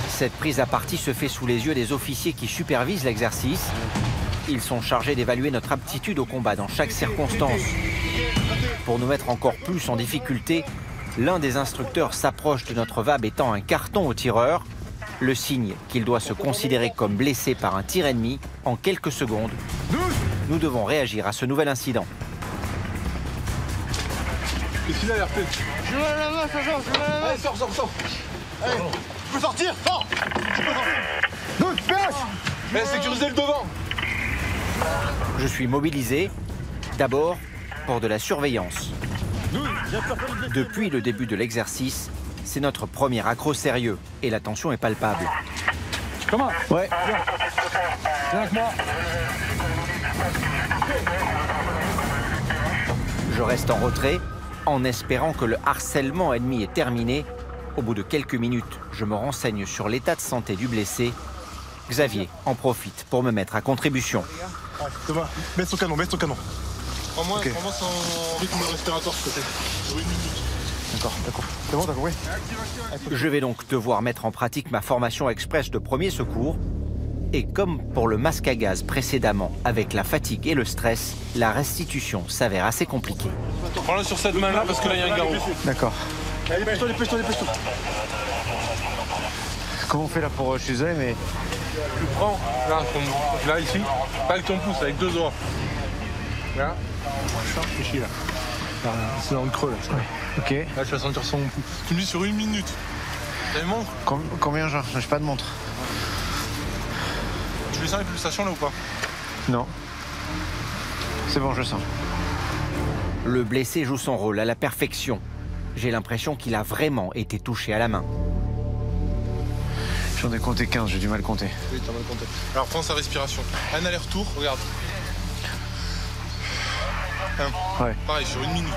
Cette prise à partie se fait sous les yeux des officiers qui supervisent l'exercice. Ils sont chargés d'évaluer notre aptitude au combat dans chaque circonstance. Pour nous mettre encore plus en difficulté, l'un des instructeurs s'approche de notre VAB étant un carton au tireur, le signe qu'il doit se considérer comme blessé par un tir ennemi en quelques secondes. Nous devons réagir à ce nouvel incident. Qu'est-ce qu'il a l'air fait? Je veux la main, sergent, je veux la main. Allez, sors. Allez, tu peux sortir, sors. Tu peux sortir. Good, Mais sécuriser le devant. Je suis mobilisé, d'abord pour de la surveillance. Depuis le début de l'exercice, c'est notre premier accro sérieux et la tension est palpable. Comment? Ouais. Viens avec moi. Je reste en retrait, en espérant que le harcèlement ennemi est terminé. Au bout de quelques minutes, je me renseigne sur l'état de santé du blessé. Xavier en profite pour me mettre à contribution. Thomas, baisse ton canon, baisse ton canon. Prends-moi Ok. son rythme respiratoire, s'il te plaît. Sur une minute. D'accord. C'est bon, t'as compris? Je vais donc devoir mettre en pratique ma formation express de premier secours. Et comme pour le masque à gaz précédemment, avec la fatigue et le stress, la restitution s'avère assez compliquée. Prends-le sur cette main-là parce que là, il y a un garrot. D'accord. Allez, dépêche-toi. Comment on fait là pour... je suis désolé, mais... Tu prends, là ici, pas avec ton pouce, avec deux doigts. Là, réfléchis là. C'est dans le creux là. Ok. Là, tu vas sentir son pouce. Tu me dis sur une minute. T'as une montre? Combien j'ai pas de montre. Tu lui sens les pulsations là ou pas? Non. C'est bon, je sens. Le blessé joue son rôle à la perfection. J'ai l'impression qu'il a vraiment été touché à la main. J'en ai compté 15, j'ai du mal à compter. Oui, t'as mal compté. Alors prends sa respiration. Un aller-retour, regarde. Ouais. Pareil, sur une minute.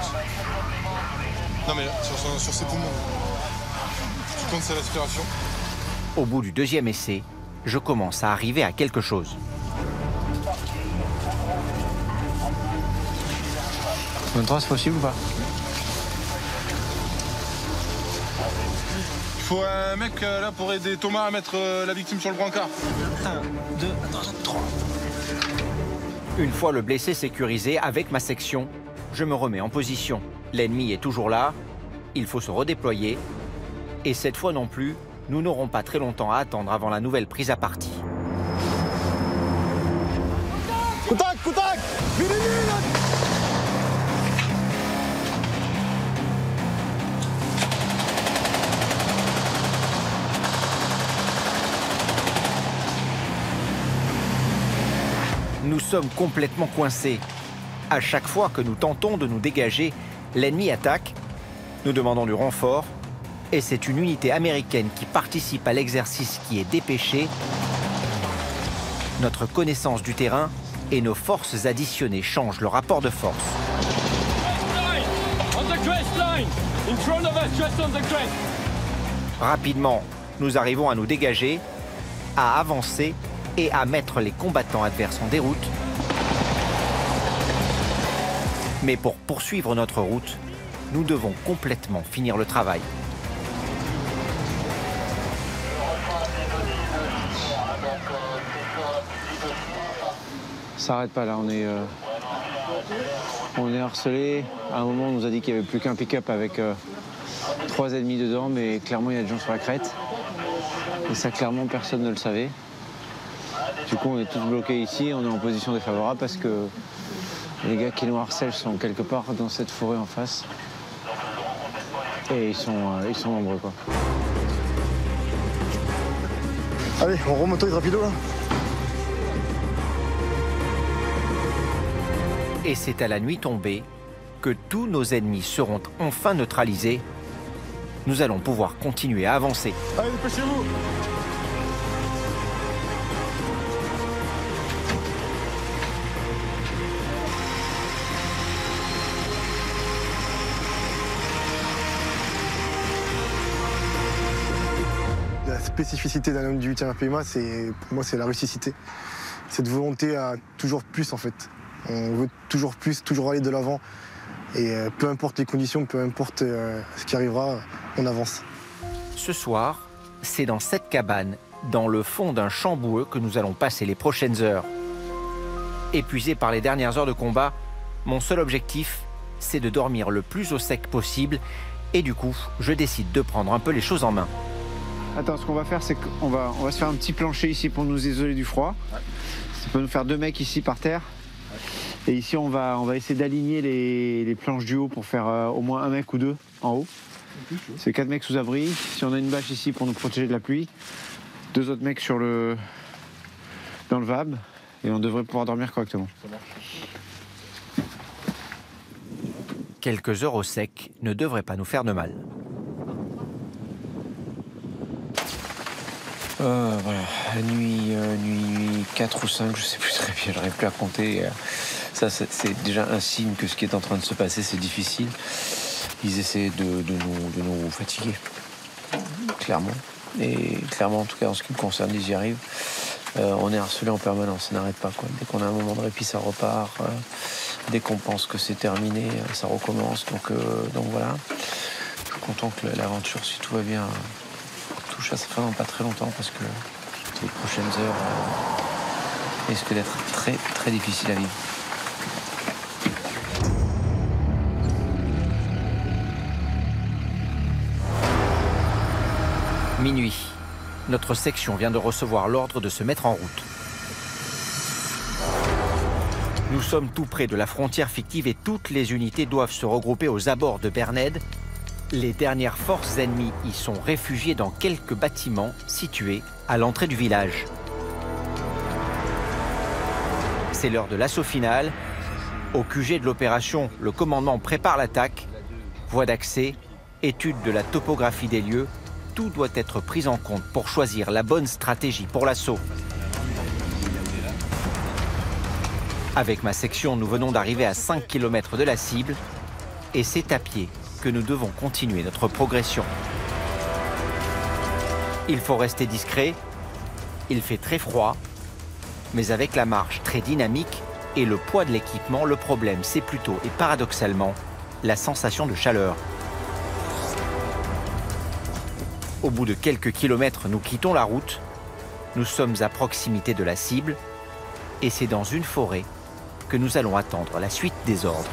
Non mais sur ses poumons. Tu comptes sa respiration. Au bout du deuxième essai, je commence à arriver à quelque chose. 23, c'est possible ou pas? Il faut un mec là pour aider Thomas à mettre la victime sur le brancard. 1, 2, attends, 3. Une fois le blessé sécurisé avec ma section, je me remets en position. L'ennemi est toujours là, il faut se redéployer. Et cette fois non plus, nous n'aurons pas très longtemps à attendre avant la nouvelle prise à partie. Contact! Vite! Nous sommes complètement coincés. À chaque fois que nous tentons de nous dégager, l'ennemi attaque. Nous demandons du renfort. Et c'est une unité américaine qui participe à l'exercice qui est dépêchée. Notre connaissance du terrain et nos forces additionnées changent le rapport de force. Rapidement, nous arrivons à nous dégager, à avancer et à mettre les combattants adverses en déroute. Mais pour poursuivre notre route, nous devons complètement finir le travail. Ça s'arrête pas là, on est harcelé. À un moment, on nous a dit qu'il n'y avait plus qu'un pick-up avec 3 ennemis dedans, mais clairement, il y a des gens sur la crête. Et ça, clairement, personne ne le savait. Du coup, on est tous bloqués ici, on est en position défavorable parce que les gars qui nous harcèlent sont quelque part dans cette forêt en face. Et ils sont nombreux, quoi. Allez, on remonte rapido là. Et c'est à la nuit tombée que tous nos ennemis seront enfin neutralisés. Nous allons pouvoir continuer à avancer. Allez, dépêchez-vous. spécificité d'un homme du 8e RPIMA, pour moi, c'est la rusticité. Cette volonté à toujours plus, en fait. On veut toujours plus, toujours aller de l'avant. Et peu importe les conditions, peu importe ce qui arrivera, on avance. Ce soir, c'est dans cette cabane, dans le fond d'un champ boueux, que nous allons passer les prochaines heures. Épuisé par les dernières heures de combat, mon seul objectif, c'est de dormir le plus au sec possible. Et du coup, je décide de prendre un peu les choses en main. Attends, ce qu'on va faire, c'est qu'on va se faire un petit plancher ici pour nous isoler du froid. Ouais. Ça peut nous faire 2 mecs ici par terre. Ouais. Et ici, on va essayer d'aligner les planches du haut pour faire au moins un mec ou 2 en haut. C'est 4 mecs sous abri. Si on a une bâche ici pour nous protéger de la pluie, 2 autres mecs dans le VAB. Et on devrait pouvoir dormir correctement. Quelques heures au sec ne devraient pas nous faire de mal. Voilà, nuit 4 ou 5, je sais plus très bien, j'arrive plus à compter. Ça, c'est déjà un signe que ce qui est en train de se passer, c'est difficile. Ils essaient de nous fatiguer, clairement. Et clairement, en tout cas, en ce qui me concerne, ils y arrivent. On est harcelé en permanence, ça n'arrête pas, quoi. Dès qu'on a un moment de répit, ça repart. Dès qu'on pense que c'est terminé, ça recommence. Donc voilà. Je suis content que l'aventure, si tout va bien, touche à sa fin dans pas très longtemps, parce que les prochaines heures risquent d'être très très difficiles à vivre. Minuit. Notre section vient de recevoir l'ordre de se mettre en route. Nous sommes tout près de la frontière fictive et toutes les unités doivent se regrouper aux abords de Berned. Les dernières forces ennemies y sont réfugiées dans quelques bâtiments situés à l'entrée du village. C'est l'heure de l'assaut final. Au QG de l'opération, le commandement prépare l'attaque. Voie d'accès, étude de la topographie des lieux. Tout doit être pris en compte pour choisir la bonne stratégie pour l'assaut. Avec ma section, nous venons d'arriver à 5 km de la cible et c'est à pied que nous devons continuer notre progression. Il faut rester discret, il fait très froid, mais avec la marche très dynamique et le poids de l'équipement, le problème c'est plutôt et paradoxalement la sensation de chaleur. Au bout de quelques kilomètres, nous quittons la route. Nous sommes à proximité de la cible et c'est dans une forêt que nous allons attendre la suite des ordres.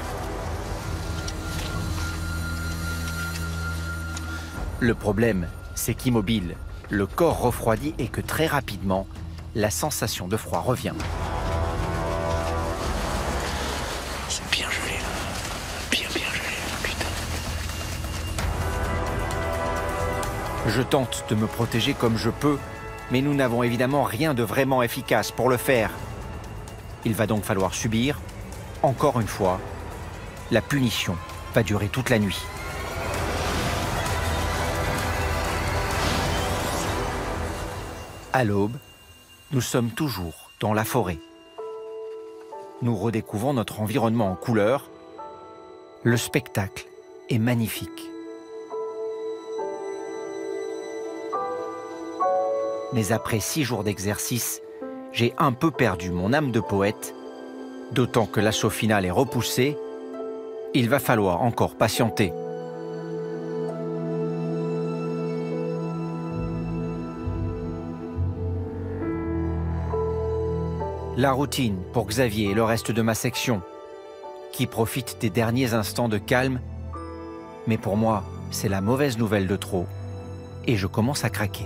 Le problème, c'est qu'immobile, le corps refroidit et que très rapidement, la sensation de froid revient. C'est bien gelé là. Bien gelé là, putain. Je tente de me protéger comme je peux, mais nous n'avons évidemment rien de vraiment efficace pour le faire. Il va donc falloir subir, encore une fois, la punition va durer toute la nuit. À l'aube, nous sommes toujours dans la forêt. Nous redécouvrons notre environnement en couleurs. Le spectacle est magnifique. Mais après 6 jours d'exercice, j'ai un peu perdu mon âme de poète, d'autant que l'assaut final est repoussé. Il va falloir encore patienter. La routine pour Xavier et le reste de ma section, qui profitent des derniers instants de calme. Mais pour moi, c'est la mauvaise nouvelle de trop, et je commence à craquer.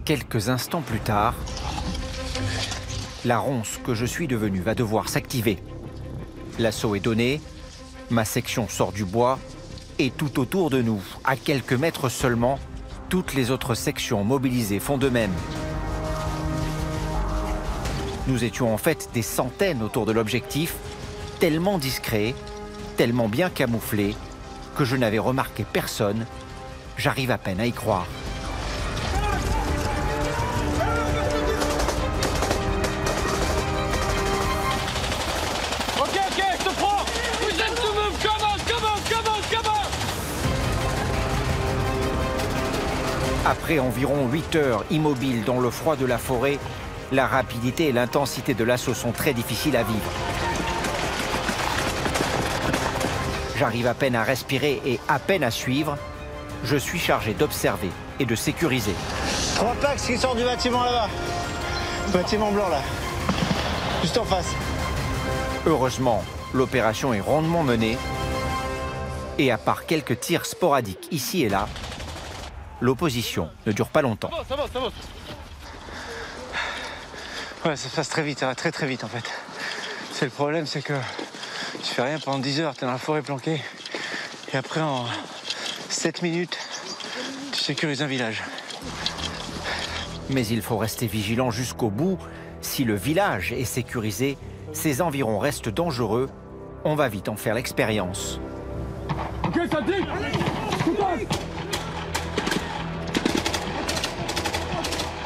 Quelques instants plus tard, la ronce que je suis devenu va devoir s'activer. L'assaut est donné, ma section sort du bois et tout autour de nous, à quelques mètres seulement, toutes les autres sections mobilisées font de même. Nous étions en fait des centaines autour de l'objectif, tellement discret, tellement bien camouflé, que je n'avais remarqué personne. J'arrive à peine à y croire. Ok, je te prends. We have to move, come on. Après environ 8 heures immobiles dans le froid de la forêt, la rapidité et l'intensité de l'assaut sont très difficiles à vivre. J'arrive à peine à respirer et à peine à suivre. Je suis chargé d'observer et de sécuriser. 3 packs qui sortent du bâtiment là-bas. Bâtiment blanc là. Juste en face. Heureusement, l'opération est rondement menée. Et à part quelques tirs sporadiques ici et là, l'opposition ne dure pas longtemps. Ça va. Ouais, ça se passe très vite, ça va très vite en fait. C'est le problème, c'est que tu fais rien pendant 10 heures, t'es dans la forêt planquée. Et après, en 7 minutes, tu sécurises un village. Mais il faut rester vigilant jusqu'au bout. Si le village est sécurisé, ses environs restent dangereux. On va vite en faire l'expérience. Ok, ça dit.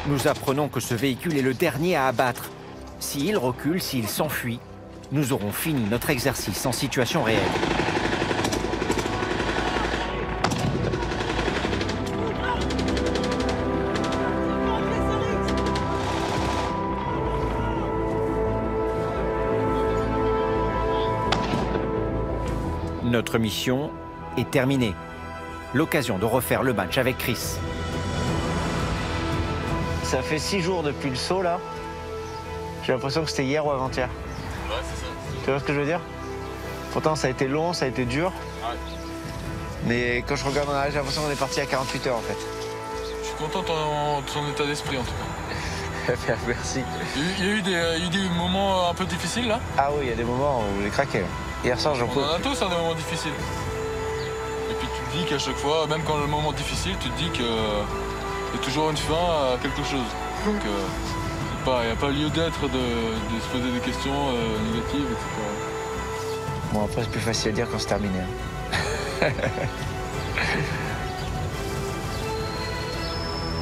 Nous apprenons que ce véhicule est le dernier à abattre. S'il recule, s'il s'enfuit, nous aurons fini notre exercice en situation réelle. Notre mission est terminée. L'occasion de refaire le match avec Chris. Ça fait 6 jours depuis le saut là. J'ai l'impression que c'était hier ou avant-hier. Ouais, c'est ça. Tu vois ce que je veux dire? Pourtant ça a été long, ça a été dur. Ouais. Mais quand je regarde en arrière, j'ai l'impression qu'on est parti à 48 heures en fait. Je suis content de ton état d'esprit en tout cas. Merci. Il y a eu des moments un peu difficiles là? Ah oui, il y a des moments où j'ai craqué. Hier soir, j'en peux. On en a tous des moments difficiles. Et puis tu te dis qu'à chaque fois, même quand le moment est difficile, tu te dis qu'il y a toujours une fin à quelque chose. Donc il n'y a pas lieu d'être de se poser des questions négatives, etc. Bon, après, c'est plus facile à dire quand c'est terminé.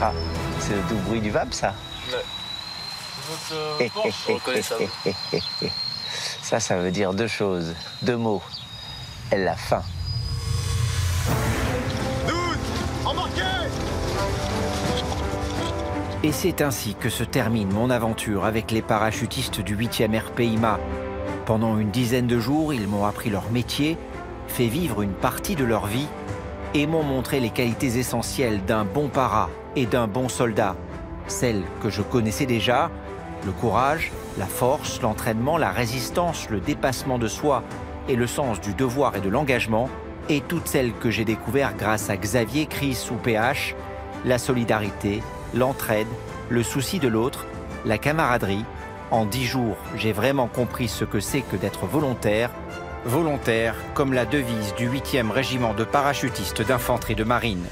Ah, c'est le doux bruit du VAB, ça? Ouais. Reconnaissable. Ça veut dire 2 choses, 2 mots. La fin. Et c'est ainsi que se termine mon aventure avec les parachutistes du 8e RPIMA. Pendant une dizaine de jours, ils m'ont appris leur métier, fait vivre une partie de leur vie et m'ont montré les qualités essentielles d'un bon para et d'un bon soldat. Celles que je connaissais déjà, le courage, la force, l'entraînement, la résistance, le dépassement de soi et le sens du devoir et de l'engagement, et toutes celles que j'ai découvertes grâce à Xavier, Chris ou PH, la solidarité, l'entraide, le souci de l'autre, la camaraderie. En 10 jours, j'ai vraiment compris ce que c'est que d'être volontaire. Volontaire comme la devise du 8e régiment de parachutistes d'infanterie de marine.